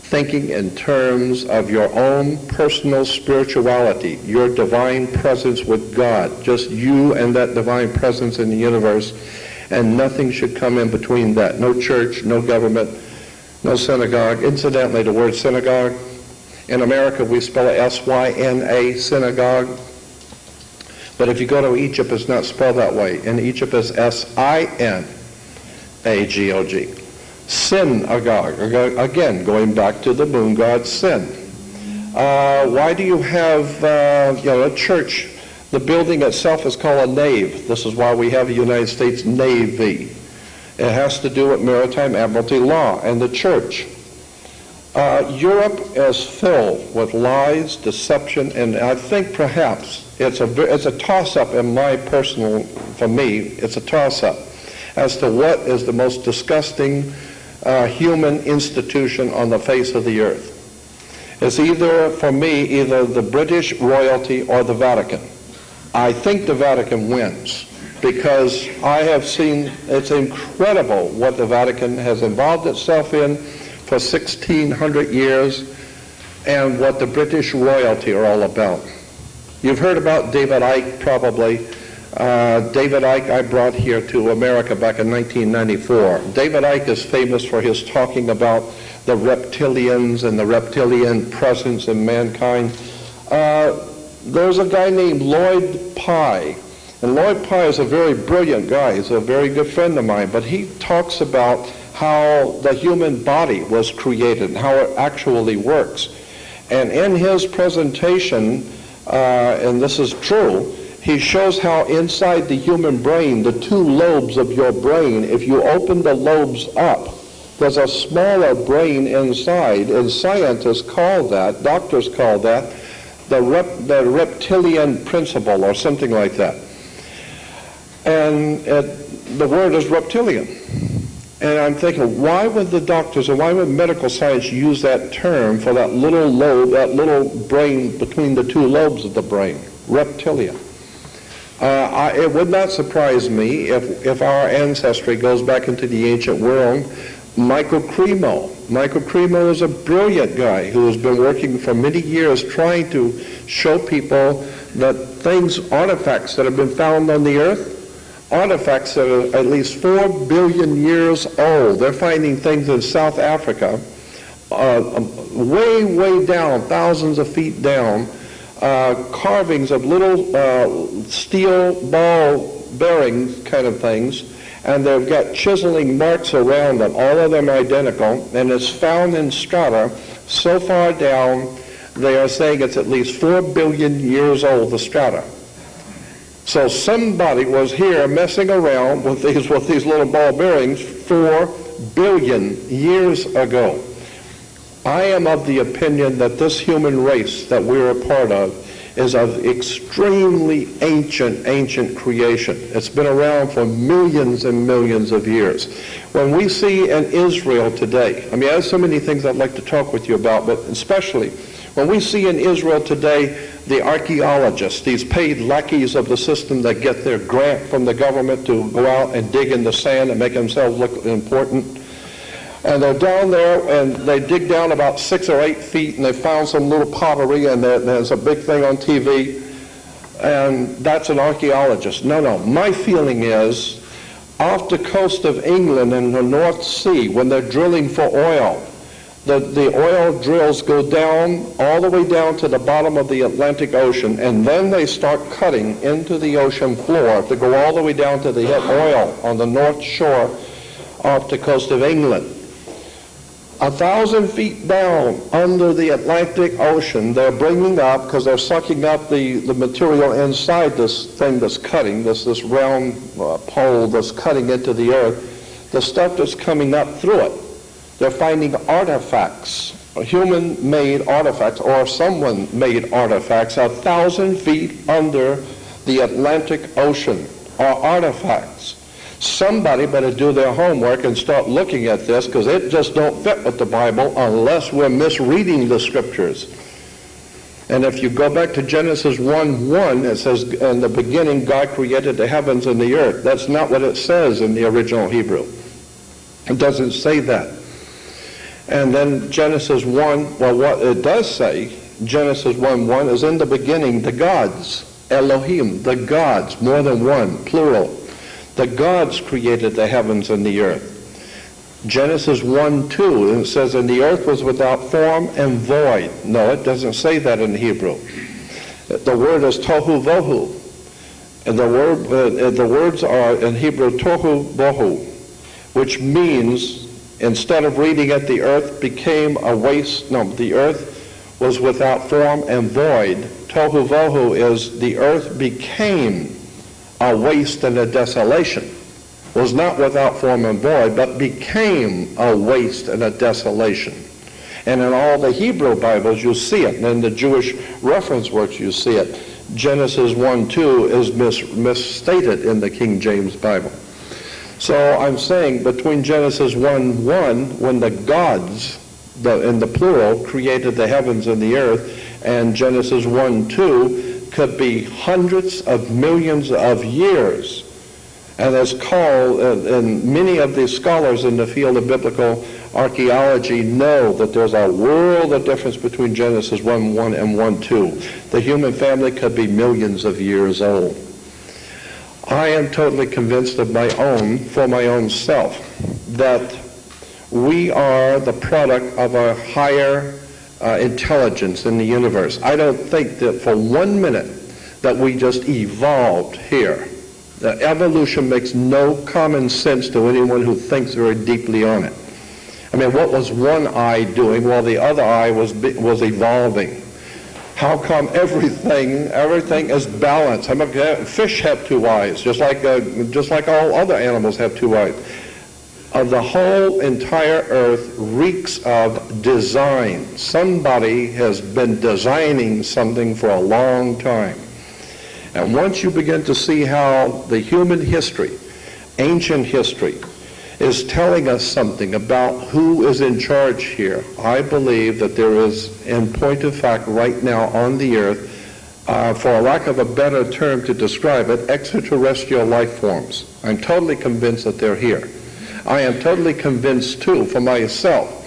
thinking in terms of your own personal spirituality, your divine presence with God, just you and that divine presence in the universe, and nothing should come in between that. No church, no government, no synagogue. Incidentally, the word synagogue, in America we spell it S-Y-N-A, synagogue. But if you go to Egypt, it's not spelled that way. In Egypt, it's S-I-N-A-G-O-G. Synagogue. Again, going back to the moon god Sin. Why do you have a church? The building itself is called a nave. This is why we have a United States Navy. It has to do with maritime admiralty law and the church. Europe is filled with lies, deception, and I think perhaps it's a toss-up for me, it's a toss-up as to what is the most disgusting human institution on the face of the earth. It's either, for me, either the British royalty or the Vatican. I think the Vatican wins because I have seen, it's incredible what the Vatican has involved itself in for 1,600 years and what the British royalty are all about. You've heard about David Icke probably. David Icke I brought here to America back in 1994. David Icke is famous for his talking about the reptilians and the reptilian presence in mankind. There's a guy named Lloyd Pye, and Lloyd Pye is a very brilliant guy. He's a very good friend of mine, but he talks about how the human body was created and how it actually works. And in his presentation, and this is true, he shows how inside the human brain, the two lobes of your brain, if you open the lobes up, there's a smaller brain inside, and scientists call that, doctors call that, the reptilian principle or something like that. And the word is reptilian. And I'm thinking, why would the doctors or why would medical science use that term for that little lobe, that little brain between the two lobes of the brain, reptilian? It would not surprise me if our ancestry goes back into the ancient world. Michael Cremo is a brilliant guy who has been working for many years trying to show people that things, artifacts that have been found on the earth, artifacts that are at least 4 billion years old. They're finding things in South Africa, way, way down, thousands of feet down, carvings of little steel ball bearings kind of things, and they've got chiseling marks around them, all of them identical, and it's found in strata so far down, they are saying it's at least 4 billion years old, the strata. So somebody was here messing around with these little ball bearings 4 billion years ago. I am of the opinion that this human race that we're a part of is of extremely ancient creation. It's been around for millions and millions of years. When we see in Israel today, I mean, there's so many things I'd like to talk with you about, but especially when we see in Israel today the archaeologists, these paid lackeys of the system that get their grant from the government to go out and dig in the sand and make themselves look important. And they're down there, and they dig down about 6 or 8 feet, and they found some little pottery, and there's a big thing on TV, and that's an archaeologist. No. My feeling is, off the coast of England in the North Sea, when they're drilling for oil, the oil drills go down, all the way down to the bottom of the Atlantic Ocean, and then they start cutting into the ocean floor to go all the way down to the oil on the North Shore off the coast of England. 1,000 feet down under the Atlantic Ocean, they're bringing up, because they're sucking up the material inside this thing that's cutting, this round pole that's cutting into the earth, the stuff that's coming up through it. They're finding artifacts, human-made artifacts, or someone-made artifacts, 1,000 feet under the Atlantic Ocean are artifacts. Somebody better do their homework and start looking at this, because it just don't fit with the Bible unless we're misreading the scriptures. And if you go back to Genesis 1:1, it says, in the beginning God created the heavens and the earth. That's not what it says in the original Hebrew. It doesn't say that. And then Genesis 1, well, what it does say, Genesis 1:1, is in the beginning the gods, Elohim, the gods, more than one, plural. The gods created the heavens and the earth. Genesis 1:2, it says, and the earth was without form and void. No, it doesn't say that in Hebrew. The word is tohu vohu. And the words are in Hebrew tohu bohu, which means, instead of reading it, the earth became a waste. No, the earth was without form and void. Tohu vohu is the earth became a waste and a desolation. Was not without form and void, but became a waste and a desolation. And in all the Hebrew Bibles, you see it. And in the Jewish reference works, you see it. Genesis 1:2 is misstated in the King James Bible. So I'm saying between Genesis 1:1, when the gods, in the plural, created the heavens and the earth, and Genesis 1:2 could be hundreds of millions of years. And as called, and many of the scholars in the field of biblical archaeology know that there's a world of difference between Genesis 1:1 and 1:2. The human family could be millions of years old. I am totally convinced for my own self, that we are the product of a higher intelligence in the universe. I don't think that for 1 minute that we just evolved here. The evolution makes no common sense to anyone who thinks very deeply on it. I mean, what was one eye doing while the other eye was evolving? How come everything is balanced? I mean, fish have two eyes, just like all other animals have two eyes. The whole entire earth reeks of design. Somebody has been designing something for a long time. And once you begin to see how the human history, ancient history, is telling us something about who is in charge here, I believe that there is, in point of fact, right now on the earth, for a lack of a better term to describe it, extraterrestrial life forms. I'm totally convinced that they're here. I am totally convinced, too, for myself,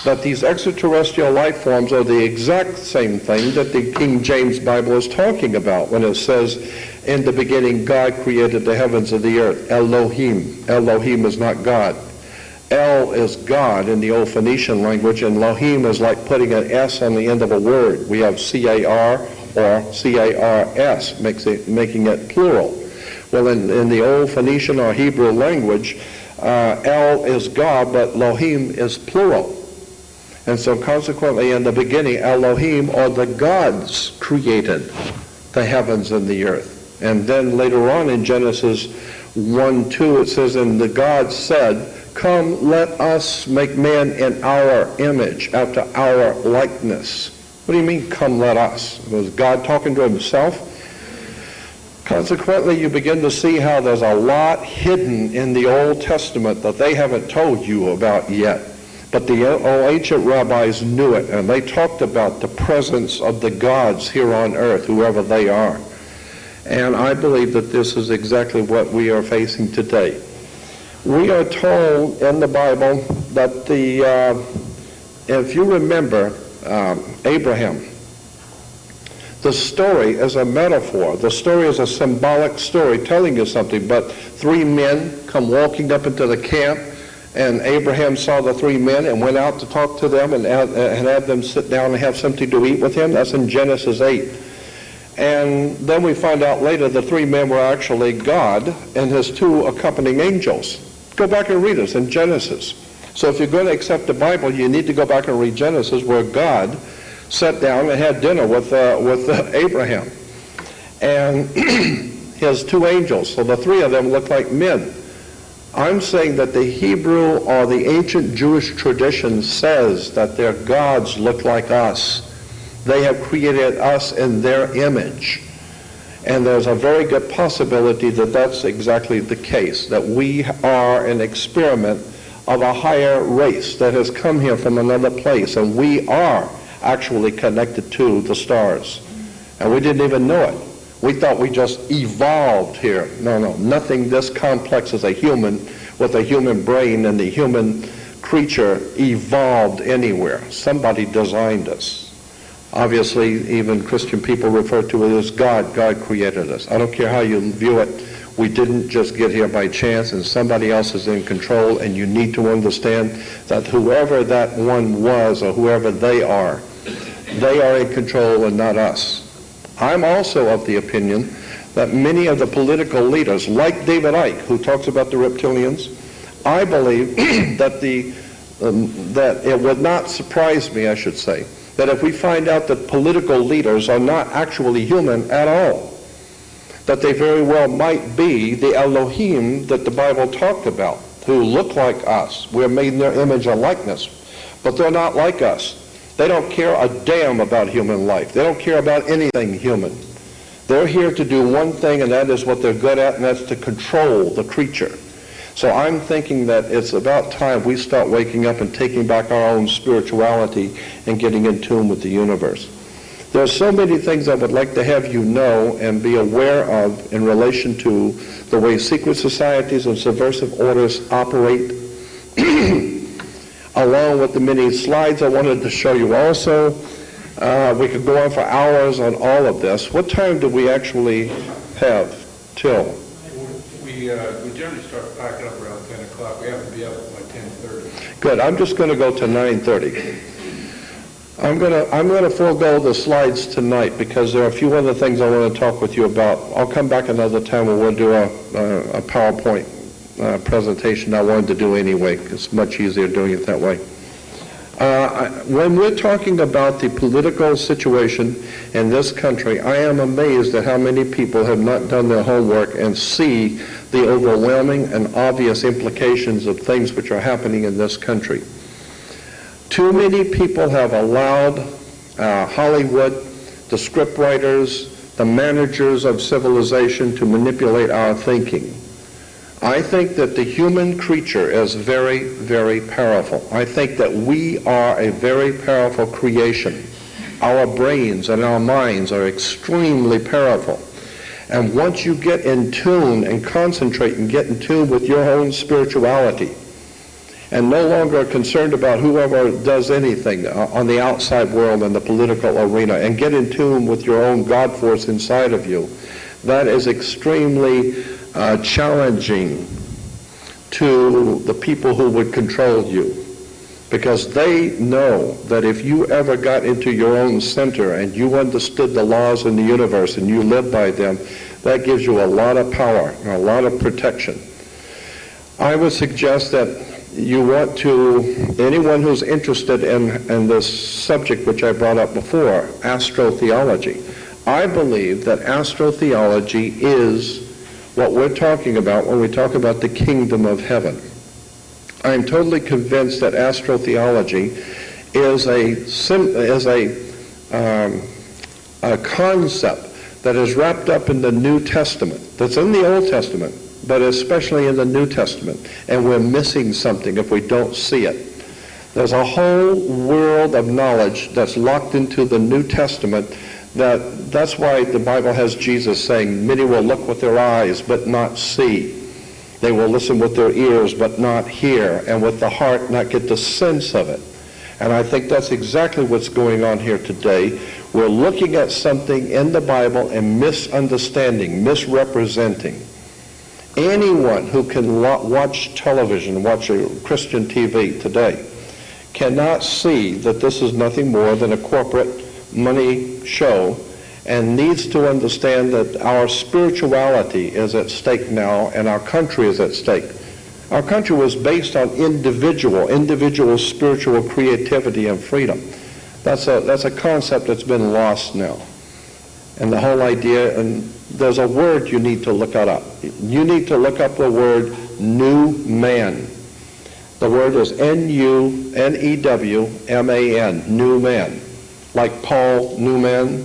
that these extraterrestrial life forms are the exact same thing that the King James Bible is talking about when it says, in the beginning God created the heavens and the earth. Elohim. Elohim is not God. El is God in the old Phoenician language, and Elohim is like putting an S on the end of a word. We have C-A-R or C-A-R-S, making it plural. Well, in the old Phoenician or Hebrew language, El is God, but Elohim is plural. And so consequently, in the beginning, Elohim, or the gods, created the heavens and the earth. And then later on in Genesis 1:2, it says, and the gods said, come, let us make man in our image, after our likeness. What do you mean, come, let us? Was God talking to himself? Consequently, you begin to see how there's a lot hidden in the Old Testament that they haven't told you about yet. But the ancient rabbis knew it, and they talked about the presence of the gods here on earth, whoever they are. And I believe that this is exactly what we are facing today. We are told in the Bible that if you remember Abraham, the story is a metaphor. The story is a symbolic story telling you something. But 3 men come walking up into the camp, and Abraham saw the 3 men and went out to talk to them and have them sit down and have something to eat with him. That's in Genesis 8. And then we find out later the 3 men were actually God and his 2 accompanying angels. Go back and read this in Genesis. So if you're going to accept the Bible, you need to go back and read Genesis, where God sat down and had dinner with Abraham and his 2 angels. So the 3 of them look like men. I'm saying that the Hebrew or the ancient Jewish tradition says that their gods look like us. They have created us in their image. And there's a very good possibility that that's exactly the case, that we are an experiment of a higher race that has come here from another place, and we are actually connected to the stars. And we didn't even know it. We thought we just evolved here. No, nothing this complex as a human with a human brain and the human creature evolved anywhere. Somebody designed us. Obviously, even Christian people refer to it as God. God created us. I don't care how you view it. We didn't just get here by chance, and somebody else is in control, and you need to understand that whoever that one was or whoever they are in control and not us. I'm also of the opinion that many of the political leaders, like David Icke, who talks about the reptilians, I believe that it would not surprise me, I should say, that if we find out that political leaders are not actually human at all, that they very well might be the Elohim that the Bible talked about, who look like us. We're made in their image and likeness. but they're not like us. They don't care a damn about human life. They don't care about anything human. They're here to do one thing, and that is what they're good at, and that's to control the creature. So I'm thinking that it's about time we start waking up and taking back our own spirituality and getting in tune with the universe. There are so many things I would like to have you know and be aware of in relation to the way secret societies and subversive orders operate, along with the many slides I wanted to show you also. We could go on for hours on all of this. What time do we actually have till? We generally start packing up around 10 o'clock. We have to be up by 10:30. Good. I'm just going to go to 9:30. I'm going to forego the slides tonight because there are a few other things I want to talk with you about. I'll come back another time when we'll do a PowerPoint presentation I wanted to do anyway. It's much easier doing it that way. When we're talking about the political situation in this country, I am amazed at how many people have not done their homework and see the overwhelming and obvious implications of things which are happening in this country. Too many people have allowed Hollywood, the scriptwriters, the managers of civilization to manipulate our thinking. I think that the human creature is very, very powerful. I think that we are a very powerful creation. Our brains and our minds are extremely powerful. And once you get in tune and concentrate and get in tune with your own spirituality, and no longer concerned about whoever does anything on the outside world and the political arena, and get in tune with your own God force inside of you, that is extremely challenging to the people who would control you, because they know that if you ever got into your own center and you understood the laws in the universe and you lived by them, that gives you a lot of power and a lot of protection. I would suggest that you want to, anyone who's interested in this subject which I brought up before, astrotheology. I believe that astrotheology is what we're talking about when we talk about the kingdom of heaven. I'm totally convinced that astrotheology is a concept that is wrapped up in the New Testament, that's in the Old Testament, but especially in the New Testament, and we're missing something if we don't see it. There's a whole world of knowledge that's locked into the New Testament. That's why the Bible has Jesus saying, many will look with their eyes but not see. They will listen with their ears but not hear, and with the heart not get the sense of it. And I think that's exactly what's going on here today. We're looking at something in the Bible and misunderstanding, misrepresenting. Anyone who can watch television, watch a Christian TV today, cannot see that this is nothing more than a corporate money show, and needs to understand that our spirituality is at stake now, and our country is at stake. Our country was based on individual spiritual creativity and freedom. That's a concept that's been lost now. And the whole idea, and there's a word you need to look up. You need to look up the word new man. The word is N-U-N-E-W-M-A-N, new man. Like Paul Newman.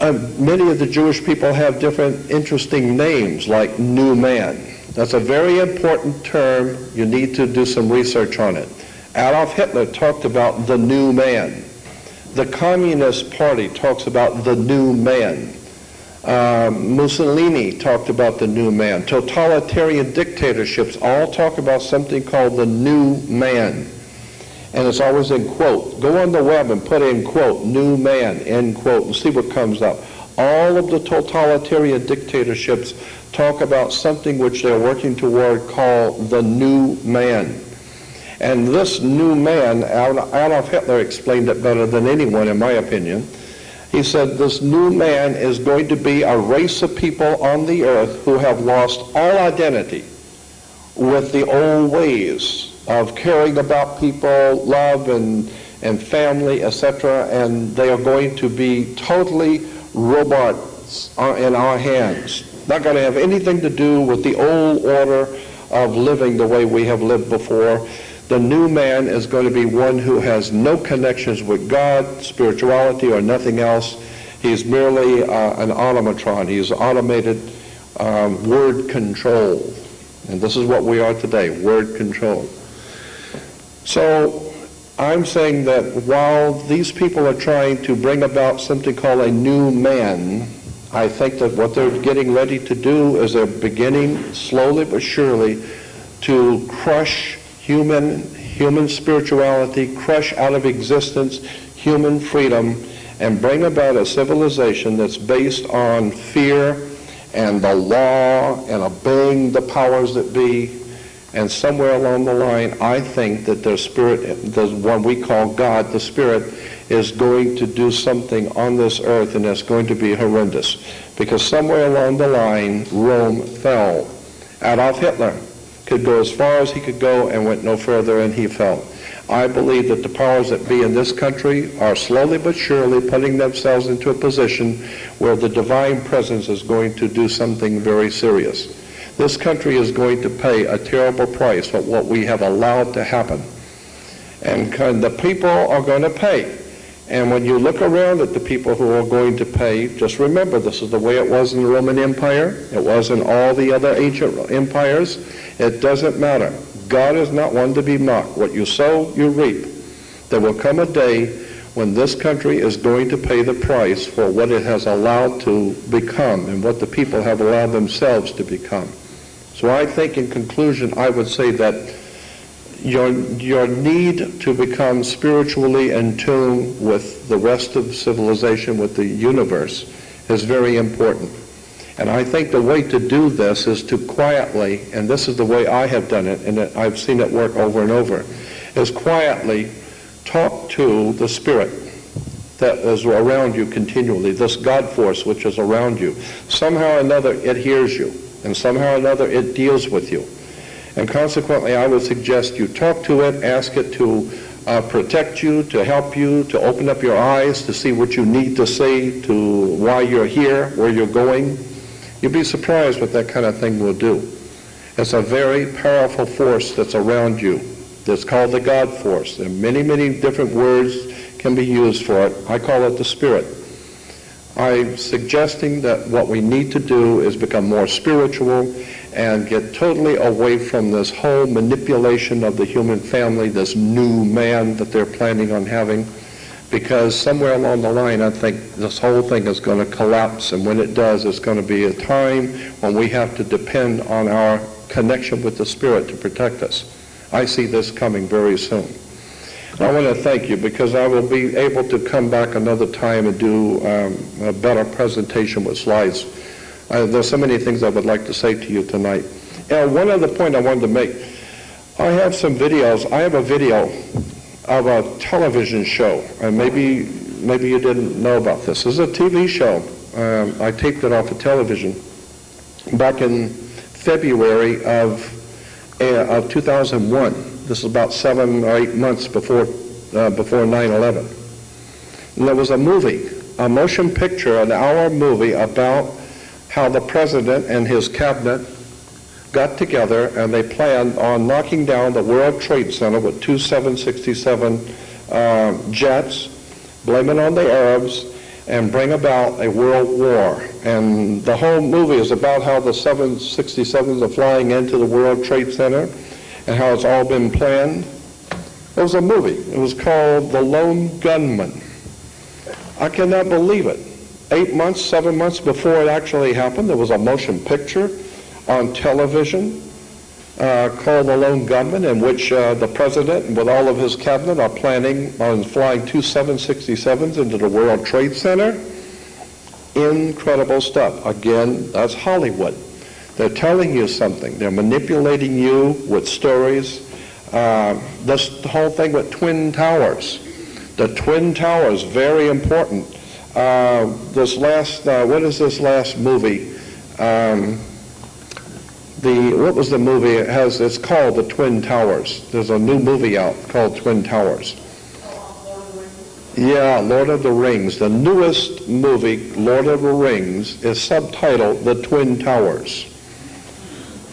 Many of the Jewish people have different interesting names, like new man. That's a very important term. You need to do some research on it. Adolf Hitler talked about the new man. The Communist Party talks about the new man. Mussolini talked about the new man. Totalitarian dictatorships all talk about something called the new man. And it's always in quote. Go on the web and put in quote, new man, end quote, and see what comes up. All of the totalitarian dictatorships talk about something which they're working toward called the new man. And this new man, Adolf Hitler explained it better than anyone in my opinion. He said this new man is going to be a race of people on the earth who have lost all identity with the old ways of caring about people, love and family, etc., and they are going to be totally robots in our hands. Not going to have anything to do with the old order of living the way we have lived before. The new man is going to be one who has no connections with God, spirituality, or nothing else. He's merely an automatron. He's automated word control. And this is what we are today, word control. So I'm saying that while these people are trying to bring about something called a new man, I think that what they're getting ready to do is they're beginning slowly but surely to crush human spirituality, crush out of existence human freedom, and bring about a civilization that's based on fear and the law and obeying the powers that be. And somewhere along the line, I think that their spirit, the one we call God, the Spirit, is going to do something on this earth, and it's going to be horrendous. Because somewhere along the line, Rome fell. Adolf Hitler could go as far as he could go and went no further, and he fell. I believe that the powers that be in this country are slowly but surely putting themselves into a position where the divine presence is going to do something very serious. This country is going to pay a terrible price for what we have allowed to happen. And the people are going to pay. And when you look around at the people who are going to pay, just remember this is the way it was in the Roman Empire. It was in all the other ancient empires. It doesn't matter. God is not one to be mocked. What you sow, you reap. There will come a day when this country is going to pay the price for what it has allowed to become and what the people have allowed themselves to become. So I think in conclusion, I would say that your need to become spiritually in tune with the rest of civilization, with the universe, is very important. And I think the way to do this is to quietly, and this is the way I have done it, and I've seen it work over and over, is quietly talk to the Spirit that is around you continually, this God force which is around you. Somehow or another it hears you, and somehow or another it deals with you. And consequently, I would suggest you talk to it, ask it to protect you, to help you, to open up your eyes, to see what you need to see, to why you're here, where you're going. You'd be surprised what that kind of thing will do. It's a very powerful force that's around you. It's called the God force. There are many, many different words can be used for it. I call it the Spirit. I'm suggesting that what we need to do is become more spiritual and get totally away from this whole manipulation of the human family, this new man that they're planning on having, because somewhere along the line I think this whole thing is going to collapse, and when it does, it's going to be a time when we have to depend on our connection with the Spirit to protect us. I see this coming very soon. I want to thank you because I will be able to come back another time and do a better presentation with slides. There's so many things I would like to say to you tonight. One other point I wanted to make. I have some videos. I have a video of a television show, and maybe you didn't know about this. This is a TV show. I taped it off of television back in February of 2001. This is about 7 or 8 months before 9/11. And there was a movie, a motion picture, an hour movie about how the president and his cabinet got together and they planned on knocking down the World Trade Center with 2 767 jets, blame it on the Arabs, and bring about a world war. And the whole movie is about how the 767s are flying into the World Trade Center and how it's all been planned. It was a movie. It was called The Lone Gunman. I cannot believe it. 8 months, 7 months before it actually happened, there was a motion picture on television called The Lone Gunman, in which the president with all of his cabinet are planning on flying 2 767s into the World Trade Center. Incredible stuff. Again, that's Hollywood. They're telling you something. They're manipulating you with stories. This whole thing with Twin Towers. The Twin Towers, very important. This last, what is this last movie? What was the movie? It's called The Twin Towers. There's a new movie out called Twin Towers. Yeah, Lord of the Rings. The newest movie, Lord of the Rings, is subtitled The Twin Towers.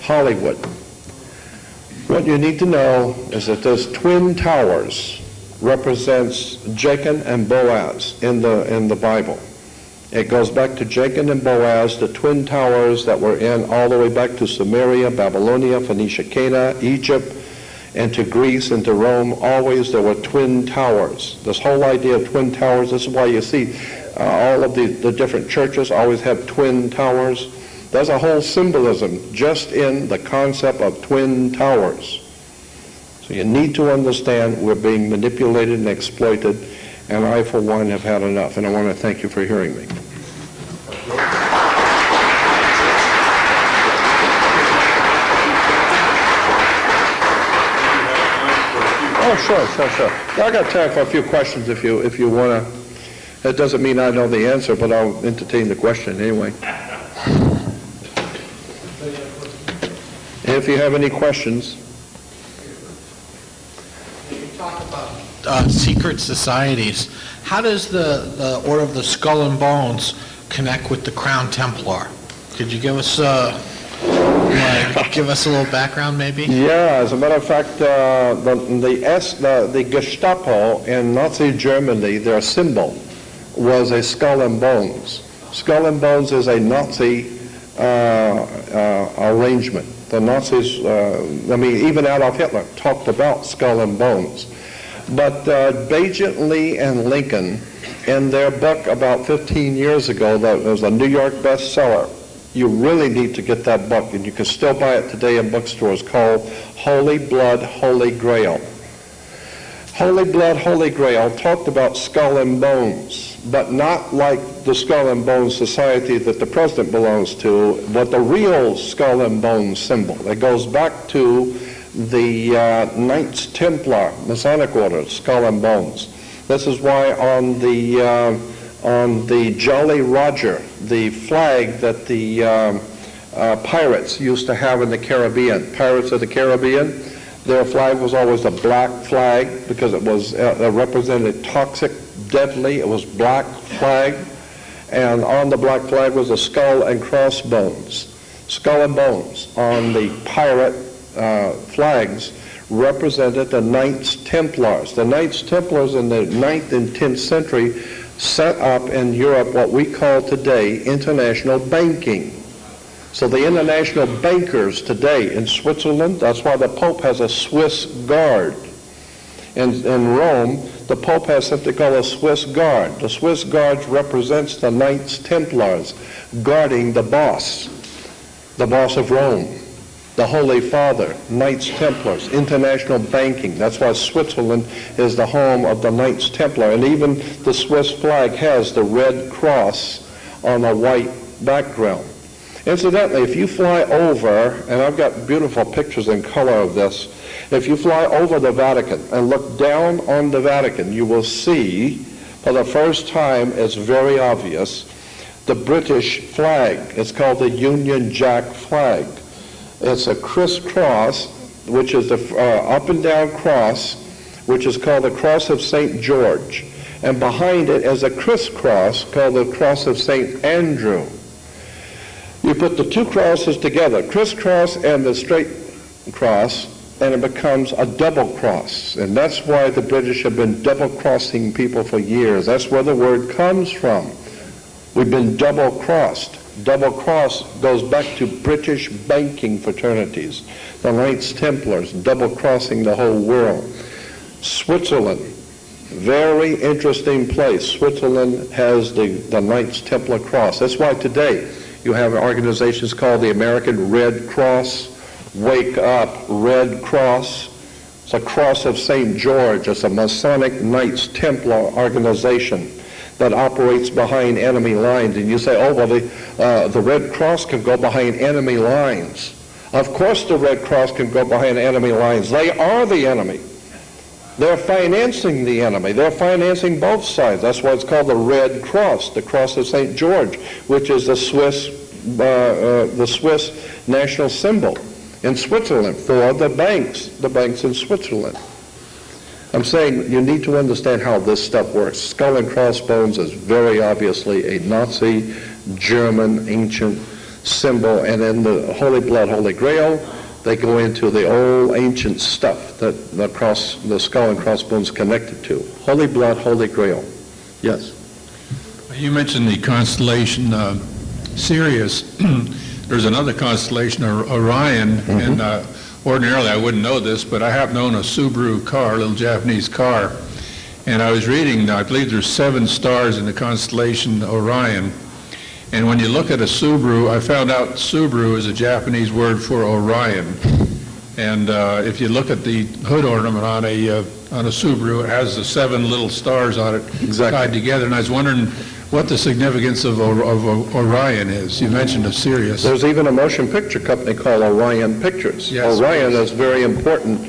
Hollywood. What you need to know is that those twin towers represents Jacob and Boaz in the Bible. It goes back to Jacob and Boaz, the twin towers that were in all the way back to Samaria, Babylonia, Phoenicia, Canaan, Egypt, and to Greece and to Rome. Always there were twin towers. This whole idea of twin towers, this is why you see all of the different churches always have twin towers. There's a whole symbolism just in the concept of twin towers. So you need to understand we're being manipulated and exploited, and I, for one, have had enough. And I want to thank you for hearing me. Oh, sure. I got time for a few questions if you want to. It doesn't mean I know the answer, but I'll entertain the question anyway. If you have any questions. You talk about secret societies. How does the Order of the Skull and Bones connect with the Crown Templar? Could you give us a little background, maybe? Yeah, as a matter of fact, the Gestapo in Nazi Germany, their symbol was a skull and bones. Skull and bones is a Nazi arrangement. The Nazis, even Adolf Hitler talked about skull and bones. But Bagent Lee and Lincoln, in their book about 15 years ago, that was a New York bestseller, you really need to get that book, and you can still buy it today in bookstores, called Holy Blood, Holy Grail. Holy Blood, Holy Grail talked about skull and bones, but not like the Skull and Bones Society that the president belongs to, but the real skull and bones symbol. It goes back to the Knights Templar, Masonic Order, skull and bones. This is why on the Jolly Roger, the flag that the pirates used to have in the Caribbean, Pirates of the Caribbean, their flag was always a black flag because it was represented toxic, deadly. It was black flag, and on the black flag was a skull and crossbones. Skull and bones on the pirate flags represented the Knights Templars. The Knights Templars in the 9th and 10th century set up in Europe what we call today international banking. So the international bankers today in Switzerland, that's why the Pope has a Swiss guard. In Rome, the Pope has something called a Swiss guard. The Swiss guard represents the Knights Templars guarding the boss of Rome, the Holy Father, Knights Templars, international banking. That's why Switzerland is the home of the Knights Templar. And even the Swiss flag has the red cross on a white background. Incidentally, if you fly over, and I've got beautiful pictures in color of this, if you fly over the Vatican and look down on the Vatican, you will see, for the first time, it's very obvious, the British flag. It's called the Union Jack flag. It's a crisscross, which is the up and down cross, which is called the Cross of St. George. And behind it is a crisscross called the Cross of St. Andrew. You put the two crosses together, crisscross and the straight cross, and it becomes a double cross. And that's why the British have been double-crossing people for years. That's where the word comes from. We've been double-crossed. Double-cross goes back to British banking fraternities. The Knights Templars double-crossing the whole world. Switzerland, very interesting place. Switzerland has the Knights Templar cross. That's why today you have organizations called the American Red Cross, Wake Up Red Cross. It's a Cross of St. George. It's a Masonic Knights Templar organization that operates behind enemy lines. And you say, oh, well, the Red Cross can go behind enemy lines. Of course the Red Cross can go behind enemy lines. They are the enemy. They're financing the enemy. They're financing both sides. That's why it's called the Red Cross, the Cross of St. George, which is the Swiss national symbol in Switzerland for the banks in Switzerland. I'm saying you need to understand how this stuff works. Skull and crossbones is very obviously a Nazi German ancient symbol, and then the Holy Blood, Holy Grail, They go into the old ancient stuff that the skull and crossbones connected to. Holy blood, Holy Grail. Yes. You mentioned the constellation Sirius. There's another constellation, Orion, and ordinarily I wouldn't know this, but I have known a Subaru car, a little Japanese car, and I was reading, I believe there's 7 stars in the constellation Orion, and when you look at a Subaru, I found out Subaru is a Japanese word for Orion, and if you look at the hood ornament on a Subaru, it has the 7 little stars on it tied together, and I was wondering what the significance of Orion is. You mentioned a Sirius. There's even a motion picture company called Orion Pictures. Yes, Orion is very important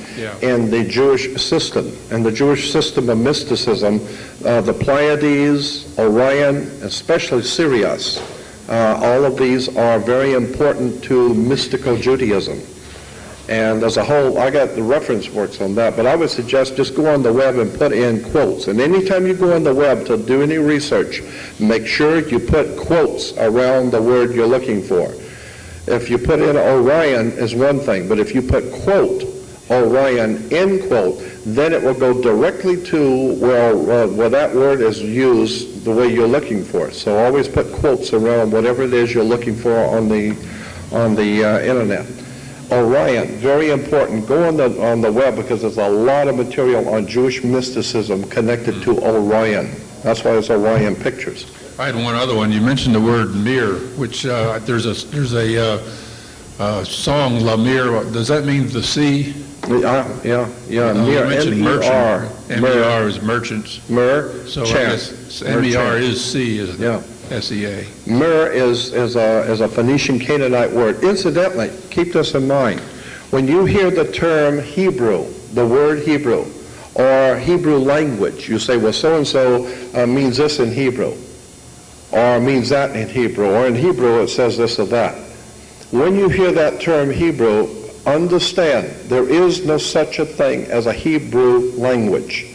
in the Jewish system. And the Jewish system of mysticism, the Pleiades, Orion, especially Sirius, all of these are very important to mystical Judaism. And as a whole, I got the reference works on that, but I would suggest just go on the web and put in quotes. And anytime you go on the web to do any research, make sure you put quotes around the word you're looking for. If you put in Orion is one thing, but if you put quote, Orion, end quote, then it will go directly to where that word is used the way you're looking for it. So always put quotes around whatever it is you're looking for on the internet. Orion, very important. Go on the web because there's a lot of material on Jewish mysticism connected to Orion. That's why it's Orion Pictures. I had one other one. You mentioned the word mir, which there's a song, La Mir. Does that mean the sea? Yeah. You mentioned M-E-R. merchant. M-E-R is merchants. Mer, So I guess M-E-R is sea, isn't it? Yeah. S-E-A. Mir is a Phoenician Canaanite word. Incidentally, keep this in mind. When you hear the term Hebrew, the word Hebrew, or Hebrew language, you say, well, so-and-so means this in Hebrew, or means that in Hebrew, or in Hebrew it says this or that. When you hear that term Hebrew, understand there is no such a thing as a Hebrew language.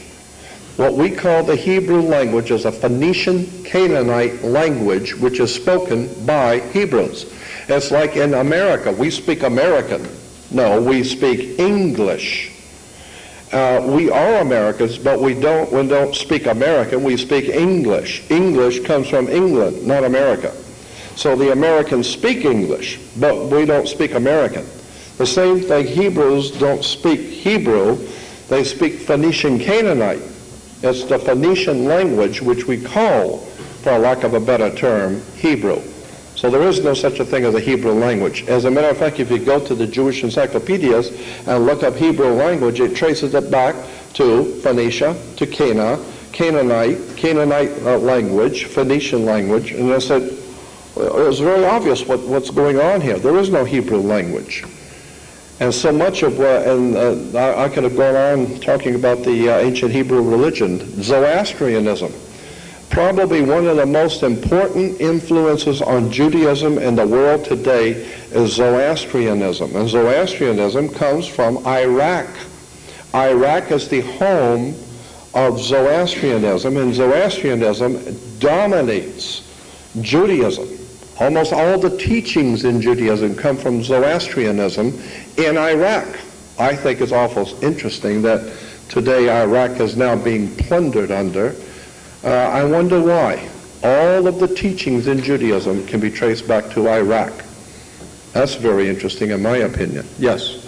What we call the Hebrew language is a Phoenician Canaanite language which is spoken by Hebrews. It's like in America, we speak American. No, we speak English. We are Americans, but we don't speak American, we speak English. English comes from England, not America. So the Americans speak English, but we don't speak American. The same thing, Hebrews don't speak Hebrew, they speak Phoenician Canaanite. It's the Phoenician language which we call, for lack of a better term, Hebrew. So there is no such a thing as a Hebrew language. As a matter of fact, if you go to the Jewish encyclopedias and look up Hebrew language, it traces it back to Phoenicia, to Canaanite language, Phoenician language, and I said, it was very obvious what's going on here. There is no Hebrew language. And so much of what, and I could have gone on talking about the ancient Hebrew religion, Zoroastrianism. Probably one of the most important influences on Judaism in the world today is Zoroastrianism. And Zoroastrianism comes from Iraq. Iraq is the home of Zoroastrianism, and Zoroastrianism dominates Judaism. Almost all the teachings in Judaism come from Zoroastrianism in Iraq. I think it's awful interesting that today Iraq is now being plundered under. I wonder why. All of the teachings in Judaism can be traced back to Iraq. That's very interesting in my opinion. Yes?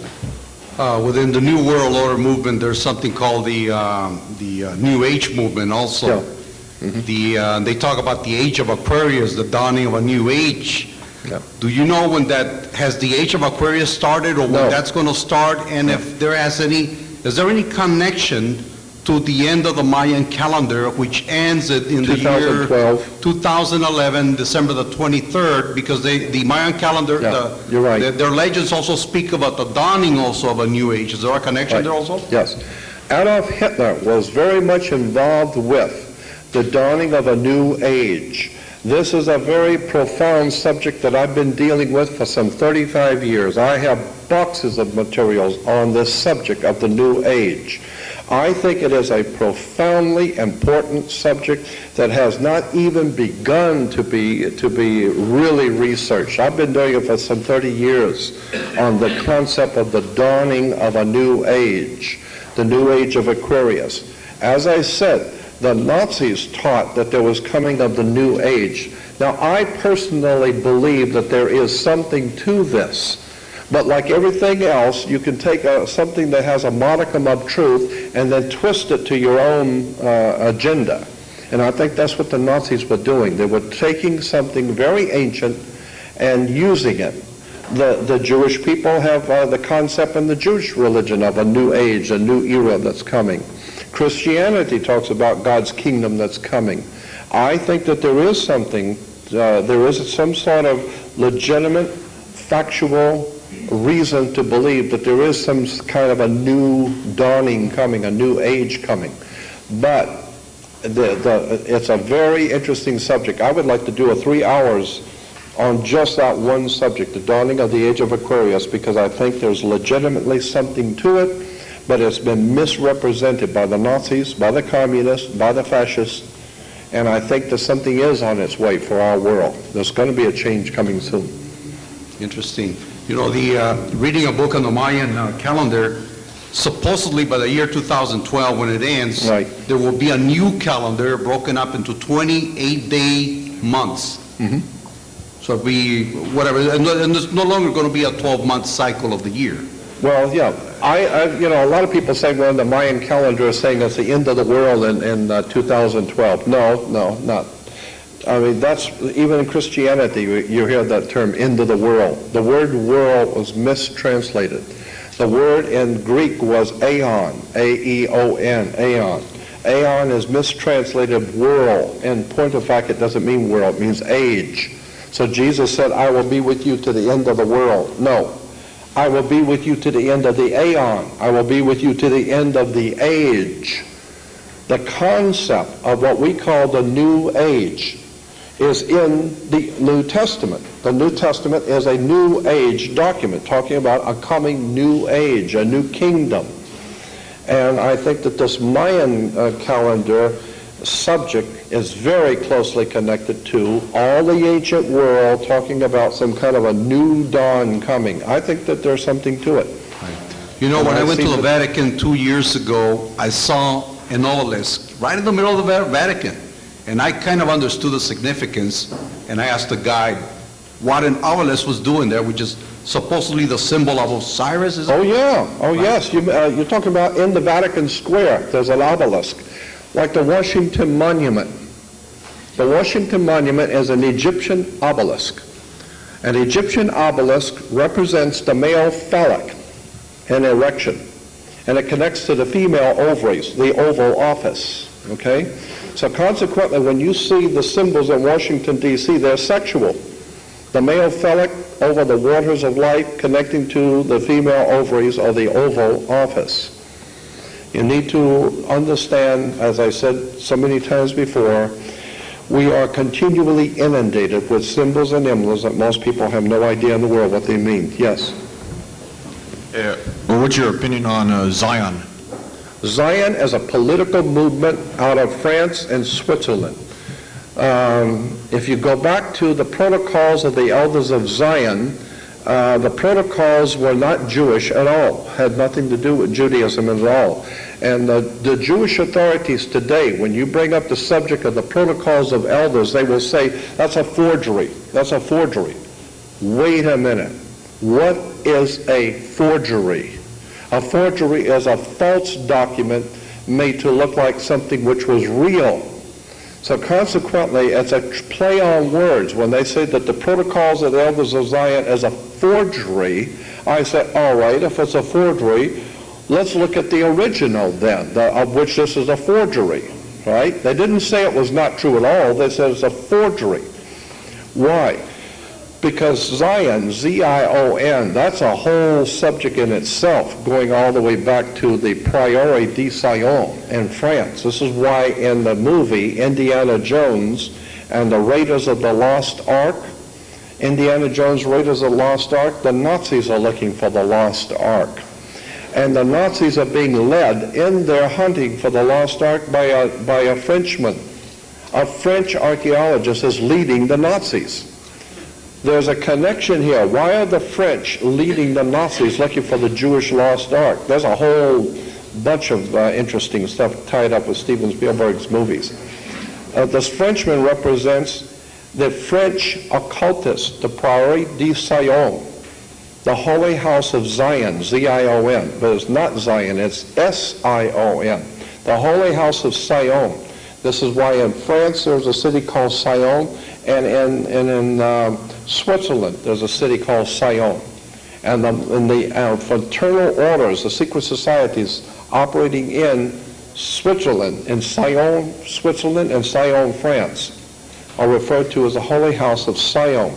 Within the New World Order movement, there's something called the New Age movement also. Yeah. Mm-hmm. They talk about the age of Aquarius, the dawning of a new age. Yeah. Do you know when has the age of Aquarius started, or when that's going to start? And if there is there any connection to the end of the Mayan calendar, which ends in the year 2011, December the 23rd, because the Mayan calendar, you're right. Their legends also speak about the dawning also of a new age. Is there a connection there also? Yes. Adolf Hitler was very much involved with the dawning of a new age. This is a very profound subject that I've been dealing with for some 35 years. I have boxes of materials on this subject of the new age. I think it is a profoundly important subject that has not even begun to be really researched. I've been doing it for some 30 years on the concept of the dawning of a new age, the new age of Aquarius. As I said, the Nazis taught that there was coming of the new age. Now, I personally believe that there is something to this. But like everything else, you can take something that has a modicum of truth and then twist it to your own agenda. And I think that's what the Nazis were doing. They were taking something very ancient and using it. The Jewish people have the concept in the Jewish religion of a new age, a new era that's coming. Christianity talks about God's kingdom that's coming. I think that there is something, there is some sort of legitimate, factual reason to believe that there is some kind of a new dawning coming, a new age coming. But it's a very interesting subject. I would like to do 3 hours on just that one subject, the dawning of the age of Aquarius, because I think there's legitimately something to it, but it's been misrepresented by the Nazis, by the communists, by the fascists, and I think that something is on its way for our world. There's going to be a change coming soon. Interesting. You know, reading a book on the Mayan calendar, supposedly by the year 2012, when it ends, right, there will be a new calendar broken up into 28-day months. Mm-hmm. So it'll be whatever, and there's no longer going to be a 12-month cycle of the year. Well, yeah, you know, a lot of people say, well, the Mayan calendar is saying it's the end of the world in 2012. No, not. I mean, that's, even in Christianity, you hear that term, end of the world. The word world was mistranslated. The word in Greek was aeon, A-E-O-N, aeon. Aeon is mistranslated world. In point of fact, it doesn't mean world, it means age. So Jesus said, I will be with you to the end of the world. No, I will be with you to the end of the aeon. I will be with you to the end of the age. The concept of what we call the new age is in the New Testament. The New Testament is a new age document talking about a coming new age, a new kingdom. And I think that this Mayan calendar subject is very closely connected to all the ancient world talking about some kind of a new dawn coming. I think that there's something to it. You know, when I went to the Vatican 2 years ago, I saw an obelisk right in the middle of the Vatican. And I kind of understood the significance, and I asked the guide what an obelisk was doing there, which is supposedly the symbol of Osiris. Is oh, yeah. Oh, right? Yes. You're talking about in the Vatican Square, there's an obelisk, like the Washington Monument. The Washington Monument is an Egyptian obelisk. An Egyptian obelisk represents the male phallic in erection, and it connects to the female ovaries, the Oval Office, okay? So consequently, when you see the symbols in Washington, D.C., they're sexual. The male phallic over the waters of life connecting to the female ovaries or the Oval Office. You need to understand, as I said so many times before, we are continually inundated with symbols and emblems that most people have no idea in the world what they mean. Yes? Well, what's your opinion on Zion? Zion is a political movement out of France and Switzerland. If you go back to the protocols of the elders of Zion, the protocols were not Jewish at all, had nothing to do with Judaism at all. And the Jewish authorities today, when you bring up the subject of the protocols of elders, they will say, that's a forgery, that's a forgery. Wait a minute, what is a forgery? A forgery is a false document made to look like something which was real. So consequently, it's a play on words. When they say that the protocols of the elders of Zion is a forgery, I say, all right, if it's a forgery, let's look at the original then, of which this is a forgery, right? They didn't say it was not true at all. They said it's a forgery. Why? Because Zion, Z-I-O-N, that's a whole subject in itself, going all the way back to the Prieuré de Sion in France. This is why in the movie Indiana Jones and the Raiders of the Lost Ark, Indiana Jones, Raiders of the Lost Ark, the Nazis are looking for the Lost Ark. And the Nazis are being led in their hunting for the lost ark by a Frenchman. A French archaeologist is leading the Nazis. There's a connection here. Why are the French leading the Nazis looking for the Jewish lost ark? There's a whole bunch of interesting stuff tied up with Steven Spielberg's movies. This Frenchman represents the French occultist, the Prairie de Sion, the Holy House of Zion, Z-I-O-N, but it's not Zion, it's S-I-O-N, the Holy House of Sion. This is why in France there's a city called Sion, and in Switzerland there's a city called Sion. And the fraternal orders, the secret societies operating in Switzerland, in Sion, Switzerland, and Sion, France, are referred to as the Holy House of Sion,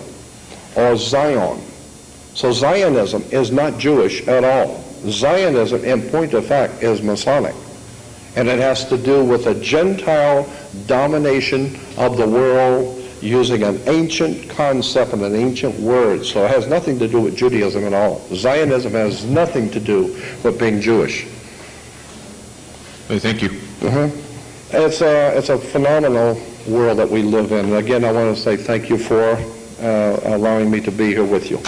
or Zion. So Zionism is not Jewish at all. Zionism, in point of fact, is Masonic. And it has to do with a Gentile domination of the world using an ancient concept and an ancient word. So it has nothing to do with Judaism at all. Zionism has nothing to do with being Jewish. Thank you. It's a phenomenal world that we live in. And again, I want to say thank you for allowing me to be here with you.